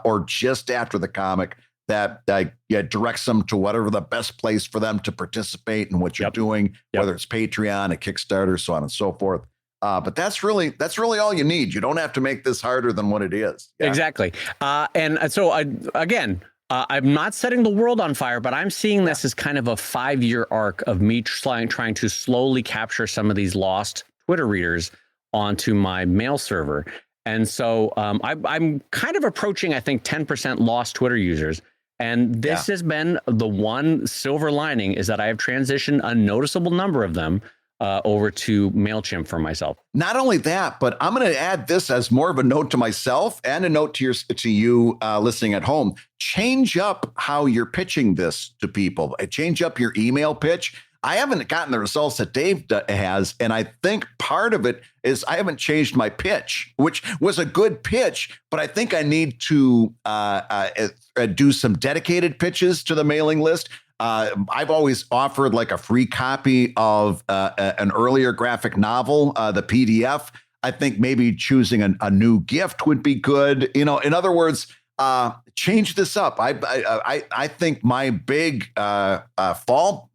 Speaker 2: or just after the comic that directs them to whatever the best place for them to participate in what you're doing, whether it's Patreon, a Kickstarter, so on and so forth. But that's really all you need. You don't have to make this harder than what it is. Yeah.
Speaker 1: Exactly. And so I'm not setting the world on fire, but I'm seeing this as kind of a 5-year arc of me trying to slowly capture some of these lost Twitter readers onto my mail server. And so I'm kind of approaching, I think, 10% lost Twitter users. And this has been the one silver lining, is that I have transitioned a noticeable number of them over to MailChimp for myself.
Speaker 2: Not only that, but I'm going to add this as more of a note to myself and a note to you listening at home. Change up how you're pitching this to people. Change up your email pitch. I haven't gotten the results that Dave has, and I think part of it is I haven't changed my pitch, which was a good pitch, but I think I need to do some dedicated pitches to the mailing list. I've always offered like a free copy of an earlier graphic novel, the PDF. I think maybe choosing a new gift would be good. You know, in other words, change this up. I think my big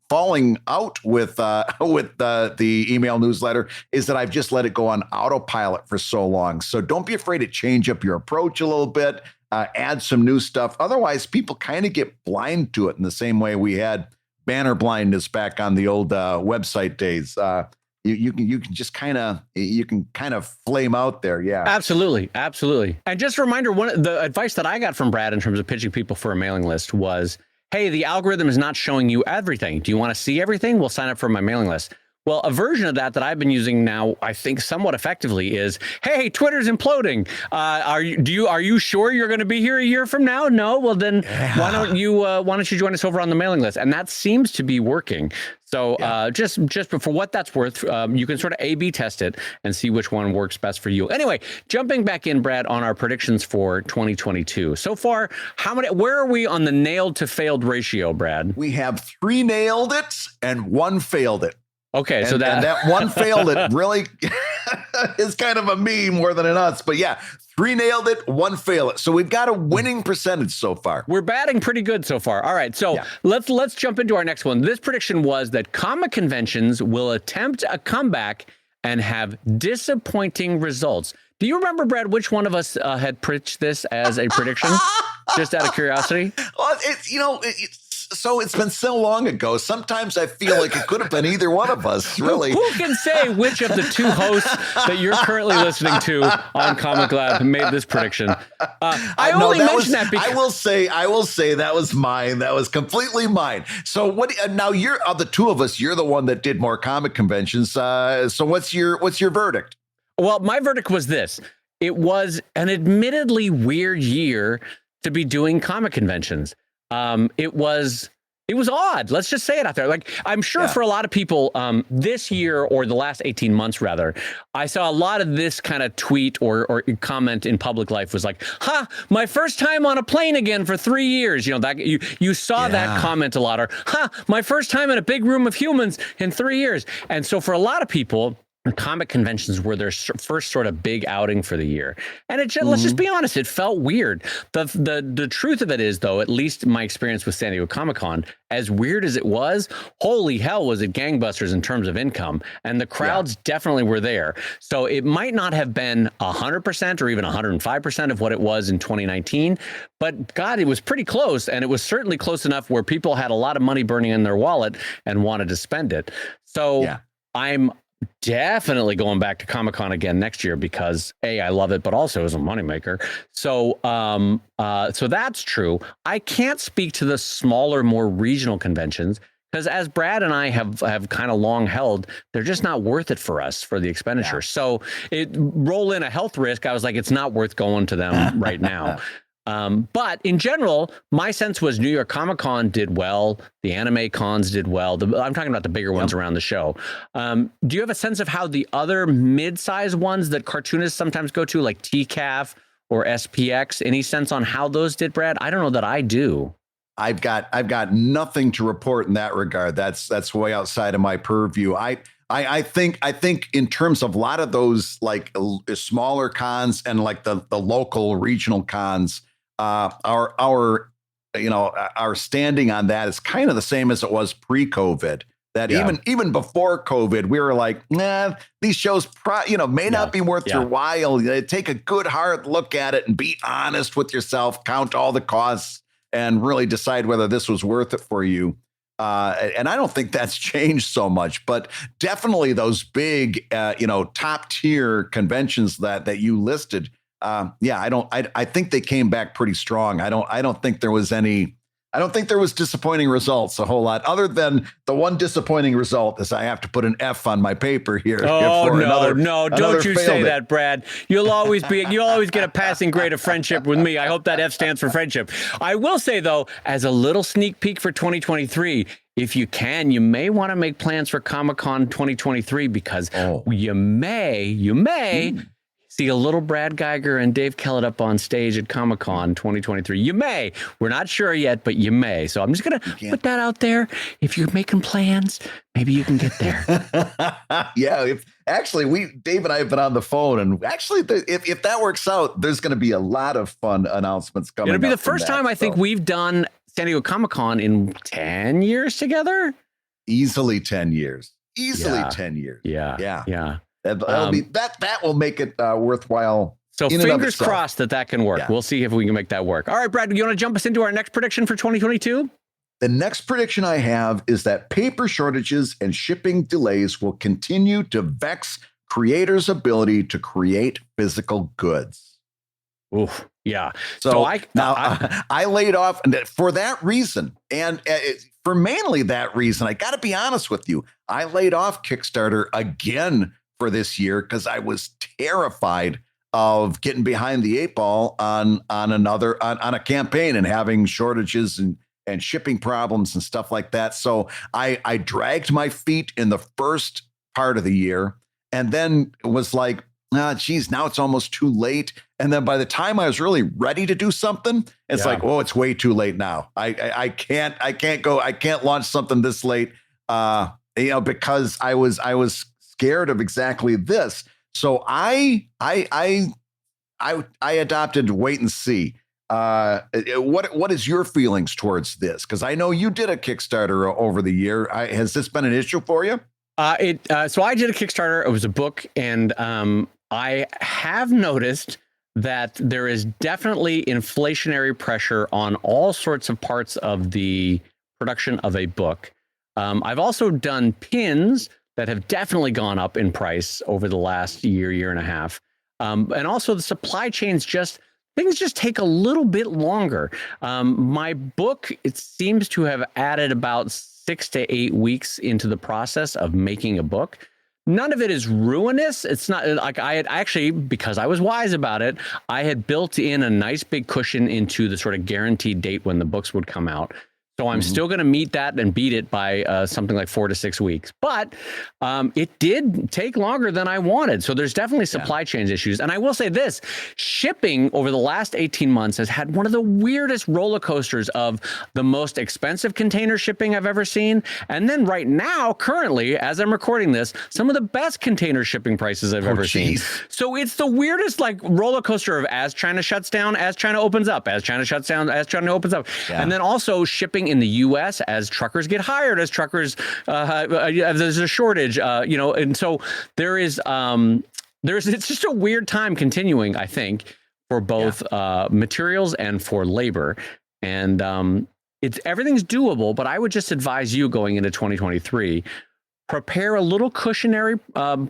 Speaker 2: falling out with the email newsletter is that I've just let it go on autopilot for so long. So don't be afraid to change up your approach a little bit. Add some new stuff. Otherwise, people kind of get blind to it in the same way we had banner blindness back on the old website days. You can just kind of flame out there. Yeah, absolutely.
Speaker 1: And just a reminder, the advice that I got from Brad in terms of pitching people for a mailing list was, hey, the algorithm is not showing you everything. Do you want to see everything? Well, sign up for my mailing list. Well, a version of that I've been using now, I think somewhat effectively, is, hey, Twitter's imploding. Are you sure you're going to be here a year from now? No. Well, then why don't you join us over on the mailing list? And that seems to be working. So just for what that's worth, you can sort of A/B test it and see which one works best for you. Anyway, jumping back in, Brad, on our predictions for 2022. So far, where are we on the nailed to failed ratio, Brad?
Speaker 2: We have 3 nailed it and 1 failed it.
Speaker 1: Okay,
Speaker 2: and that 1 failed it really is kind of a me more than an us. But yeah, 3 nailed it, 1 failed it. So we've got a winning percentage so far.
Speaker 1: We're batting pretty good so far. All right, so let's jump into our next one. This prediction was that comic conventions will attempt a comeback and have disappointing results. Do you remember, Brad, which one of us had pitched this as a prediction? Just out of curiosity.
Speaker 2: Well, it's been so long ago. Sometimes I feel like it could have been either one of us, really.
Speaker 1: Who can say which of the 2 hosts that you're currently listening to on Comic Lab made this prediction? I only mention that because
Speaker 2: I will say that was mine. That was completely mine. So now you're of the 2 of us, you're the one that did more comic conventions. So what's your verdict?
Speaker 1: Well, my verdict was this. It was an admittedly weird year to be doing comic conventions. It was odd. Let's just say it out there. Like, I'm sure for a lot of people, this year, or the last 18 months rather, I saw a lot of this kind of tweet or comment in public life was like, my first time on a plane again for 3 years. You know, that you saw that comment a lot, or my first time in a big room of humans in 3 years. And so for a lot of people, comic conventions were their first sort of big outing for the year. And it just, let's just be honest, it felt weird. The truth of it is, though, at least my experience with San Diego Comic-Con, as weird as it was, holy hell, was it gangbusters in terms of income. And the crowds definitely were there. So it might not have been 100% or even 105% of what it was in 2019, but God, it was pretty close. And it was certainly close enough where people had a lot of money burning in their wallet and wanted to spend it. So I'm definitely going back to Comic-Con again next year because I love it, but also as a moneymaker. So, so that's true. I can't speak to the smaller, more regional conventions because, as Brad and I have kind of long held, they're just not worth it for us for the expenditure. So roll in a health risk. I was like, it's not worth going to them right now. But in general, my sense was New York Comic Con did well. The anime cons did well. I'm talking about the bigger ones around the show. Do you have a sense of how the other mid-sized ones that cartoonists sometimes go to, like TCAF or SPX, any sense on how those did, Brad? I don't know that I do.
Speaker 2: I've got nothing to report in that regard. That's way outside of my purview. I think in terms of a lot of those like smaller cons and like the local regional cons, our standing on that is kind of the same as it was pre-COVID. That even before COVID, we were like, these shows may not be worth your while. Take a good hard look at it and be honest with yourself, count all the costs, and really decide whether this was worth it for you. And I don't think that's changed so much, but definitely those big, top tier conventions that you listed. I think they came back pretty strong. I don't think there was any I don't think there was disappointing results a whole lot, other than the one disappointing result is I have to put an F on my paper here.
Speaker 1: Oh, no, don't you say that, Brad. You'll always get a passing grade of friendship with me. I hope that F stands for friendship. I will say, though, as a little sneak peek for 2023, if you can, you may want to make plans for Comic-Con 2023 because you may see a little Brad Geiger and Dave Kellett up on stage at Comic-Con 2023. You may. We're not sure yet, but you may. So I'm just going to put that out there. If you're making plans, maybe you can get there.
Speaker 2: Yeah. Dave and I have been on the phone, and actually, if that works out, there's going to be a lot of fun announcements coming.
Speaker 1: It'll be the first time I think we've done San Diego Comic-Con in 10 years together.
Speaker 2: Easily 10 years. 10 years.
Speaker 1: Yeah.
Speaker 2: That will make it worthwhile.
Speaker 1: So fingers crossed that can work. Yeah. We'll see if we can make that work. All right, Brad, you want to jump us into our next prediction for 2022?
Speaker 2: The next prediction I have is that paper shortages and shipping delays will continue to vex creators' ability to create physical goods.
Speaker 1: Oof. Yeah.
Speaker 2: So I laid off for that reason. And for mainly that reason, I got to be honest with you. I laid off Kickstarter again for this year because I was terrified of getting behind the 8 ball on a campaign and having shortages and shipping problems and stuff like that. So I dragged my feet in the first part of the year and then was like, geez, now it's almost too late. And then by the time I was really ready to do something, it's like, oh, it's way too late now. I can't launch something this late, because I was scared of exactly this. So I adopted wait and see. What is your feelings towards this? Because I know you did a Kickstarter over the year. Has this been an issue for you?
Speaker 1: So I did a Kickstarter. It was a book, and I have noticed that there is definitely inflationary pressure on all sorts of parts of the production of a book. I've also done pins that have definitely gone up in price over the last year and a half. And also the supply chains things just take a little bit longer. My book, it seems to have added about 6 to 8 weeks into the process of making a book. None of it is ruinous. It's not like I had actually, because I was wise about it, I had built in a nice big cushion into the sort of guaranteed date when the books would come out. So I'm still going to meet that and beat it by something like 4 to 6 weeks. But it did take longer than I wanted. So there's definitely supply chain issues. And I will say this, shipping over the last 18 months has had one of the weirdest roller coasters of the most expensive container shipping I've ever seen. And then right now, currently, as I'm recording this, some of the best container shipping prices I've ever seen. So it's the weirdest roller coaster of as China shuts down, as China opens up, as China shuts down, as China opens up. Yeah. And then also shipping in the U.S. as truckers get hired, as truckers, there's a shortage, and so it's just a weird time continuing, I think, for both materials and for labor. And everything's doable, but I would just advise you going into 2023, prepare a little cushion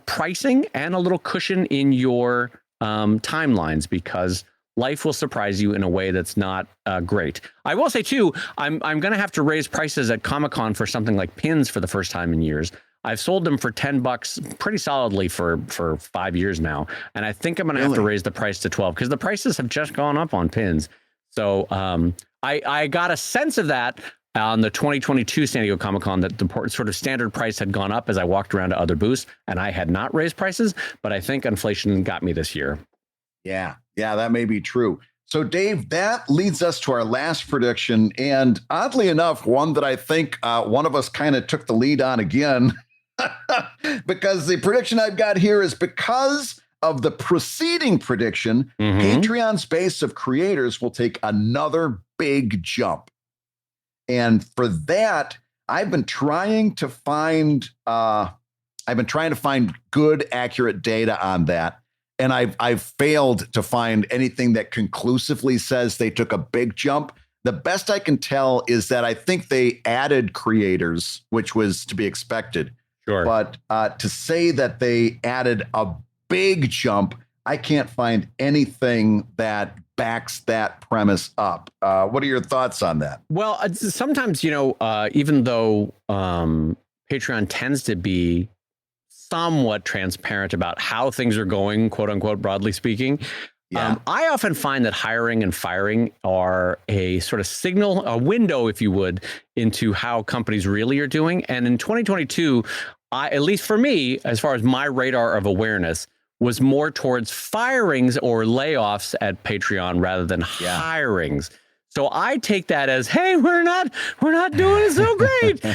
Speaker 1: pricing and a little cushion in your timelines, because life will surprise you in a way that's not great. I will say, too, I'm going to have to raise prices at Comic-Con for something like pins for the first time in years. I've sold them for $10 pretty solidly for 5 years now. And I think I'm going to have to raise the price to 12 because the prices have just gone up on pins. So I got a sense of that on the 2022 San Diego Comic-Con, that the sort of standard price had gone up as I walked around to other booths, and I had not raised prices. But I think inflation got me this year.
Speaker 2: Yeah, that may be true. So, Dave, that leads us to our last prediction. And oddly enough, one that I think one of us kind of took the lead on again, because the prediction I've got here is because of the preceding prediction, Patreon's base of creators will take another big jump. And for that, I've been trying to find good, accurate data on that. And I've failed to find anything that conclusively says they took a big jump. The best I can tell is that I think they added creators, which was to be expected.
Speaker 1: Sure.
Speaker 2: But to say that they added a big jump, I can't find anything that backs that premise up. What are your thoughts on that?
Speaker 1: Well, sometimes, even though Patreon tends to be somewhat transparent about how things are going, quote unquote, broadly speaking, I often find that hiring and firing are a sort of signal, a window, if you would, into how companies really are doing. And in 2022, at least for me, as far as my radar of awareness, was more towards firings or layoffs at Patreon rather than hirings. So I take that as, hey, we're not doing so great.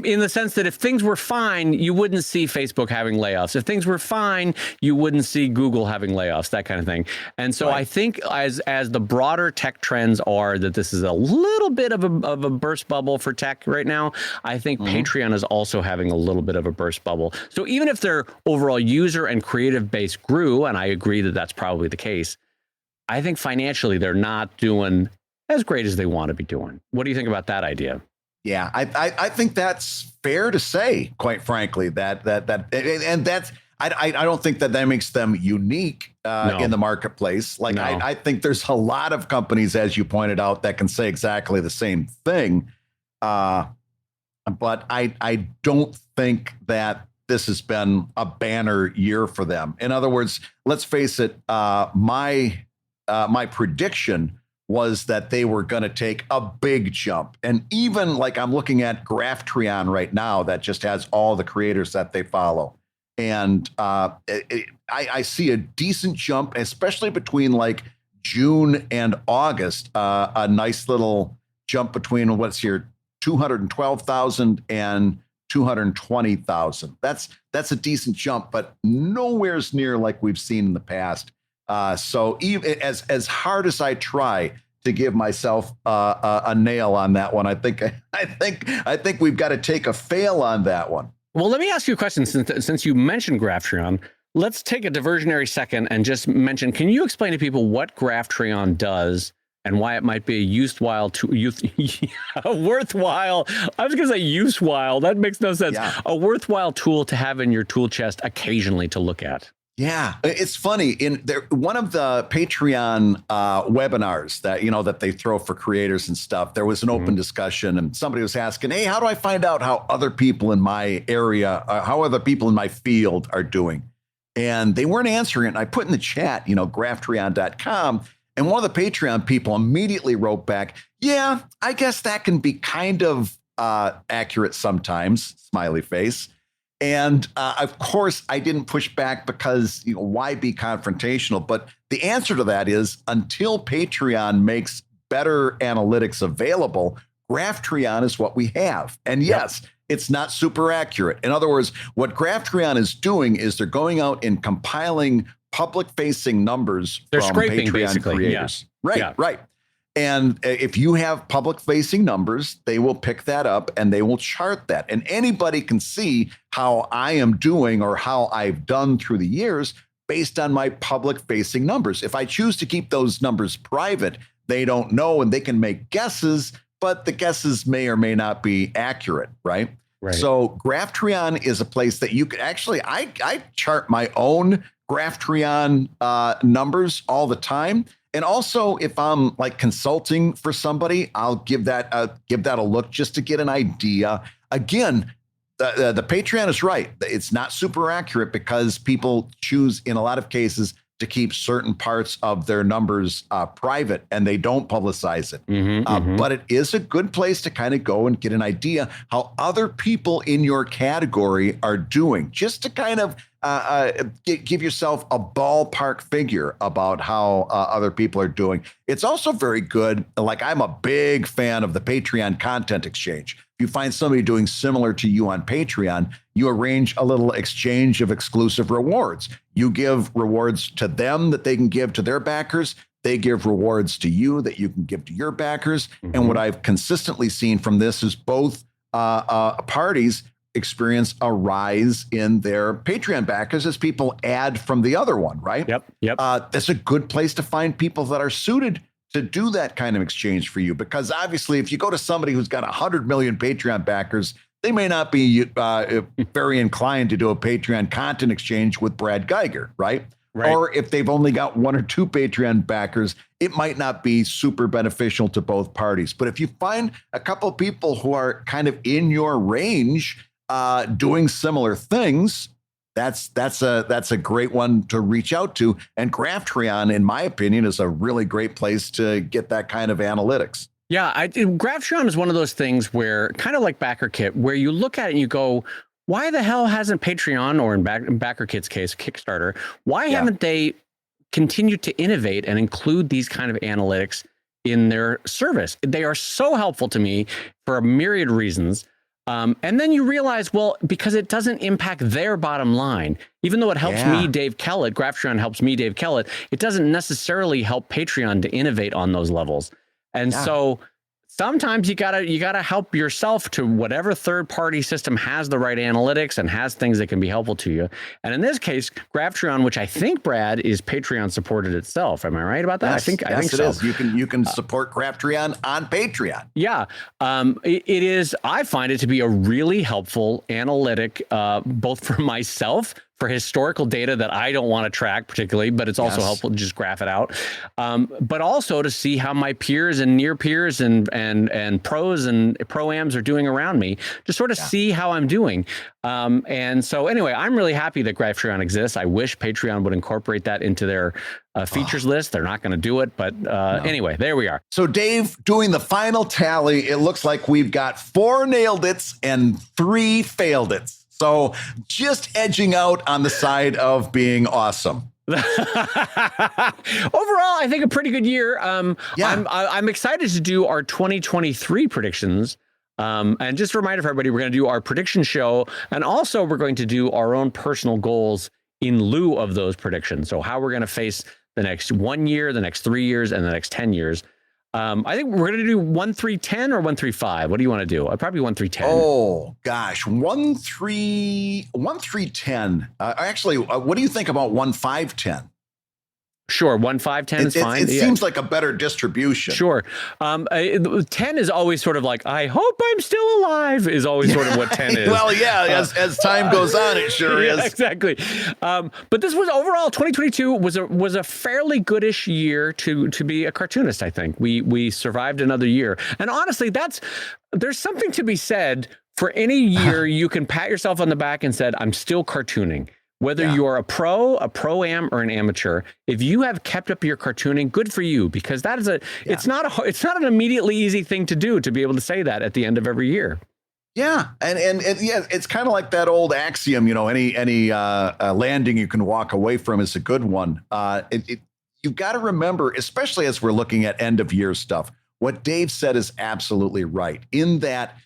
Speaker 1: In the sense that if things were fine, you wouldn't see Facebook having layoffs. If things were fine, you wouldn't see Google having layoffs, that kind of thing. And so I think as the broader tech trends are that this is a little bit of a burst bubble for tech right now, I think Patreon is also having a little bit of a burst bubble. So even if their overall user and creative base grew, and I agree that that's probably the case, I think financially they're not doing as great as they want to be doing. What do you think about that idea?
Speaker 2: Yeah, I think that's fair to say, quite frankly, that and that's I don't think that makes them unique in the marketplace. Like I think there's a lot of companies, as you pointed out, that can say exactly the same thing. But I don't think that this has been a banner year for them. In other words, let's face it, my prediction was that they were going to take a big jump. And even like I'm looking at Graphtreon right now that just has all the creators that they follow. And I see a decent jump, especially between like June and August, a nice little jump between what's here, 212,000 and 220,000. That's a decent jump, but nowhere near like we've seen in the past. So even as hard as I try to give myself a nail on that one, I think we've got to take a fail on that one.
Speaker 1: Well, let me ask you a question. Since you mentioned Graphtreon, let's take a diversionary second and just mention. Can you explain to people what Graphtreon does and why it might be a worthwhile? I was going to say usewhile. That makes no sense. Yeah. A worthwhile tool to have in your tool chest occasionally to look at.
Speaker 2: Yeah, it's funny. In one of the Patreon webinars that they throw for creators and stuff, there was an open discussion, and somebody was asking, "Hey, how do I find out how other people in my area, how other people in my field are doing?" And they weren't answering it. And I put in the chat, graphtreon.com, and one of the Patreon people immediately wrote back, "Yeah, I guess that can be kind of accurate sometimes." Smiley face. And of course, I didn't push back because why be confrontational? But the answer to that is until Patreon makes better analytics available, Graphtreon is what we have. And yes, it's not super accurate. In other words, what Graphtreon is doing is they're going out and compiling public-facing numbers from
Speaker 1: scraping,
Speaker 2: Patreon
Speaker 1: basically.
Speaker 2: creators.
Speaker 1: Yeah.
Speaker 2: Right. And if you have public-facing numbers, they will pick that up and they will chart that. And anybody can see how I am doing or how I've done through the years based on my public-facing numbers. If I choose to keep those numbers private, they don't know and they can make guesses, but the guesses may or may not be accurate, right? So Graphtreon is a place that you can actually, I chart my own Graphtreon numbers all the time. And also, if I'm like consulting for somebody, I'll give that a look just to get an idea. Again, the Patreon is right. It's not super accurate because people choose in a lot of cases to keep certain parts of their numbers private and they don't publicize it. But it is a good place to kind of go and get an idea how other people in your category are doing, just to kind of give yourself a ballpark figure about how other people are doing. It's also very good. Like, I'm a big fan of the Patreon content exchange. If you find somebody doing similar to you on Patreon, you arrange a little exchange of exclusive rewards. You give rewards to them that they can give to their backers. They give rewards to you that you can give to your backers. And what I've consistently seen from this is both parties experience a rise in their Patreon backers as people add from the other one, right?
Speaker 1: Yep.
Speaker 2: That's a good place to find people that are suited to do that kind of exchange for you. Because obviously, if you go to somebody who's got 100 million Patreon backers, they may not be very inclined to do a Patreon content exchange with Brad Geiger, right?
Speaker 1: Right.
Speaker 2: Or if they've only got 1 or 2 Patreon backers, it might not be super beneficial to both parties. But if you find a couple people who are kind of in your range doing similar things, that's a great one to reach out to. And Graphtreon, in my opinion, is a really great place to get that kind of analytics.
Speaker 1: Yeah, Graphtreon is one of those things where, kind of like BackerKit, where you look at it and you go, why the hell hasn't Patreon, or in BackerKit's case, Kickstarter, why haven't they continued to innovate and include these kind of analytics in their service? They are so helpful to me for a myriad reasons. And then you realize, well, because it doesn't impact their bottom line, even though it helps me, Dave Kellett, Graphtreon helps me, Dave Kellett, it doesn't necessarily help Patreon to innovate on those levels. And so sometimes you gotta help yourself to whatever third-party system has the right analytics and has things that can be helpful to you. And in this case, Graphtreon, which I think, Brad, is Patreon supported itself. Am I right about that?
Speaker 2: Yes,
Speaker 1: I think
Speaker 2: it
Speaker 1: so.
Speaker 2: is. You can support Graphtreon on Patreon.
Speaker 1: Yeah, it is. I find it to be a really helpful analytic, both for myself, for historical data that I don't want to track particularly, but it's also helpful to just graph it out. But also to see how my peers and near peers and pros and pro-ams are doing around me, to sort of see how I'm doing. And so anyway, I'm really happy that Graphtreon exists. I wish Patreon would incorporate that into their features list. They're not going to do it, but anyway, there we are.
Speaker 2: So Dave, doing the final tally, it looks like we've got 4 nailed it's and 3 failed it's. So just edging out on the side of being awesome.
Speaker 1: Overall, I think a pretty good year. I'm excited to do our 2023 predictions. And just a reminder for everybody, we're going to do our prediction show. And also we're going to do our own personal goals in lieu of those predictions. So how we're going to face the next 1 year, the next 3 years, and the next 10 years. I think we're going to do 1, 3, 10 or 1, 3, 5. What do you want to do? Probably 1, 3, 10.
Speaker 2: Oh gosh, 1, 3, 10. Actually, what do you think about 1, 5, 10?
Speaker 1: Sure, 1, 5, 10 is fine.
Speaker 2: It seems like a better distribution.
Speaker 1: Sure. 10 is always sort of like, I hope I'm still alive, is always sort of what 10 is.
Speaker 2: Well, yeah, as time goes on, it sure is.
Speaker 1: Exactly. But this was overall, 2022 was a fairly goodish year to be a cartoonist, I think. We survived another year. And honestly, there's something to be said for any year you can pat yourself on the back and said, I'm still cartooning. Whether you're a pro-am, or an amateur, if you have kept up your cartooning, good for you, because that is it's not an immediately easy thing to do, to be able to say that at the end of every year.
Speaker 2: Yeah, and it's kind of like that old axiom, any landing you can walk away from is a good one. You've got to remember, especially as we're looking at end of year stuff, what Dave said is absolutely right. In that,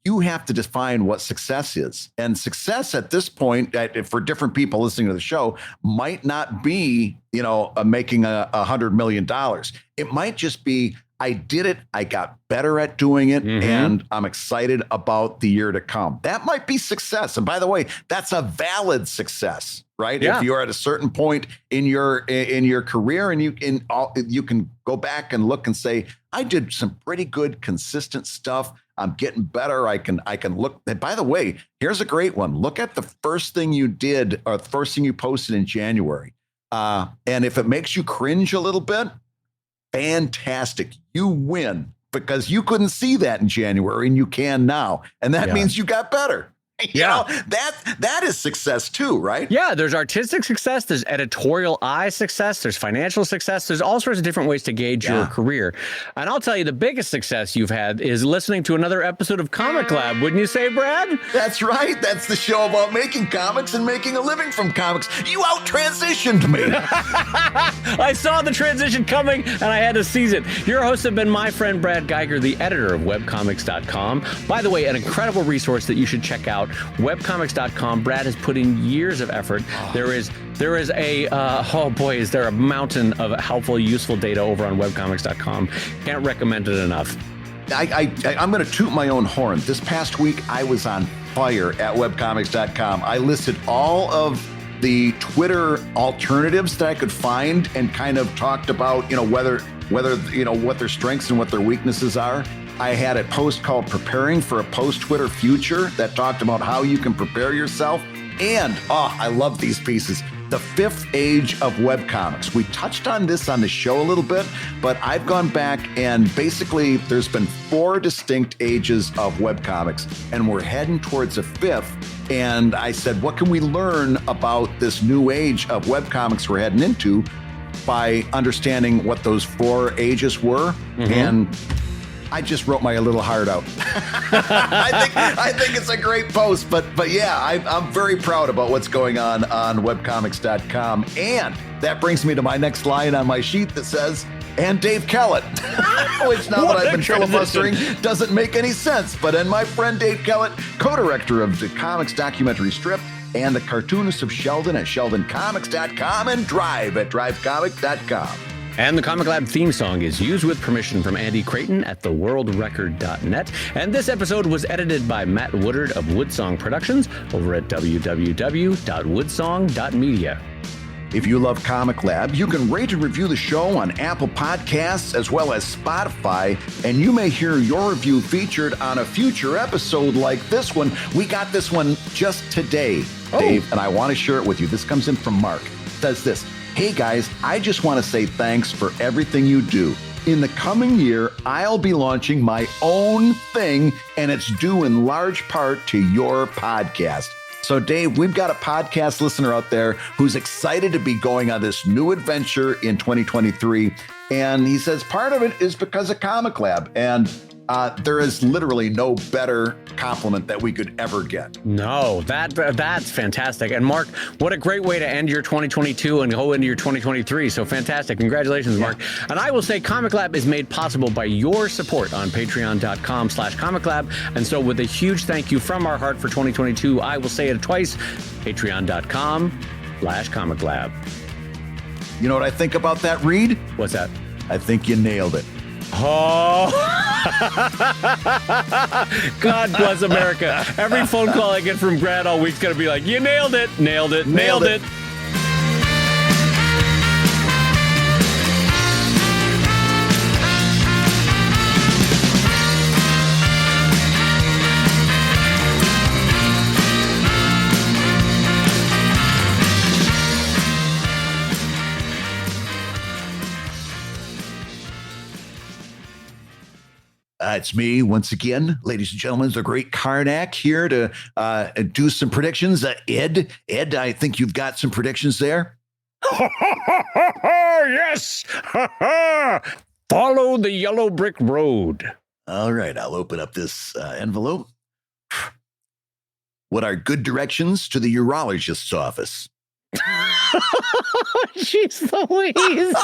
Speaker 2: you have to define what success is. And success at this point, for different people listening to the show, might not be, making $100 million. It might just be, I did it, I got better at doing it, and I'm excited about the year to come. That might be success. And by the way, that's a valid success, right?
Speaker 1: Yeah.
Speaker 2: If you're at a certain point in your career, and you can go back and look and say, I did some pretty good, consistent stuff. I'm getting better. I can look. And by the way, here's a great one. Look at the first thing you did, or the first thing you posted in January. And if it makes you cringe a little bit, fantastic. You win, because you couldn't see that in January and you can now. And that means you got better. That is success too, right?
Speaker 1: Yeah, there's artistic success, there's editorial eye success, there's financial success, there's all sorts of different ways to gauge your career. And I'll tell you, the biggest success you've had is listening to another episode of Comic Lab, wouldn't you say, Brad?
Speaker 2: That's right. That's the show about making comics and making a living from comics. You out-transitioned me.
Speaker 1: I saw the transition coming and I had to seize it. Your hosts have been my friend Brad Geiger, the editor of webcomics.com. By the way, an incredible resource that you should check out. Webcomics.com. Brad has put in years of effort. There is a is there a mountain of helpful, useful data over on webcomics.com. Can't recommend it enough.
Speaker 2: I'm going to toot my own horn. This past week, I was on fire at webcomics.com. I listed all of the Twitter alternatives that I could find and kind of talked about, whether what their strengths and what their weaknesses are. I had a post called Preparing for a Post-Twitter Future that talked about how you can prepare yourself. And, I love these pieces. the fifth age of webcomics. We touched on this on the show a little bit, but I've gone back and basically there's been 4 distinct ages of webcomics, and we're heading towards a fifth. And I said, what can we learn about this new age of webcomics we're heading into by understanding what those 4 ages were?
Speaker 1: Mm-hmm.
Speaker 2: And I just wrote my little heart out. I think it's a great post, but yeah, I'm very proud about what's going on webcomics.com. And that brings me to my next line on my sheet that says, and Dave Kellett, which now that I've been filibustering doesn't make any sense. But and my friend Dave Kellett, co-director of the comics documentary Strip and the cartoonist of Sheldon at sheldoncomics.com and Drive at drivecomic.com.
Speaker 1: And the Comic Lab theme song is used with permission from Andy Creighton at theworldrecord.net. And this episode was edited by Matt Woodard of Woodsong Productions over at www.woodsong.media.
Speaker 2: If you love Comic Lab, you can rate and review the show on Apple Podcasts as well as Spotify, and you may hear your review featured on a future episode like this one. We got this one just today, Dave, and I want to share it with you. This comes in from Mark. It says this: hey guys, I just want to say thanks for everything you do. In the coming year, I'll be launching my own thing, and it's due in large part to your podcast. So Dave, we've got a podcast listener out there who's excited to be going on this new adventure in 2023. And he says part of it is because of Comic Lab. And there is literally no better compliment that we could ever get.
Speaker 1: No, that's fantastic. And Mark, what a great way to end your 2022 and go into your 2023. So fantastic. Congratulations, Mark. And I will say Comic Lab is made possible by your support on patreon.com/Comic Lab. And so with a huge thank you from our heart for 2022, I will say it twice, patreon.com/Comic Lab.
Speaker 2: You know what I think about that, Reed?
Speaker 1: What's that?
Speaker 2: I think you nailed it.
Speaker 1: Oh, God bless America. Every phone call I get from Brad all week's going to be like, you nailed it, nailed it, nailed it.
Speaker 2: It's me once again, ladies and gentlemen, the great Karnak here to do some predictions. Ed, I think you've got some predictions there.
Speaker 1: Yes. Follow the yellow brick road.
Speaker 2: All right, I'll open up this envelope. What are good directions to the urologist's office?
Speaker 1: Jeez Louise.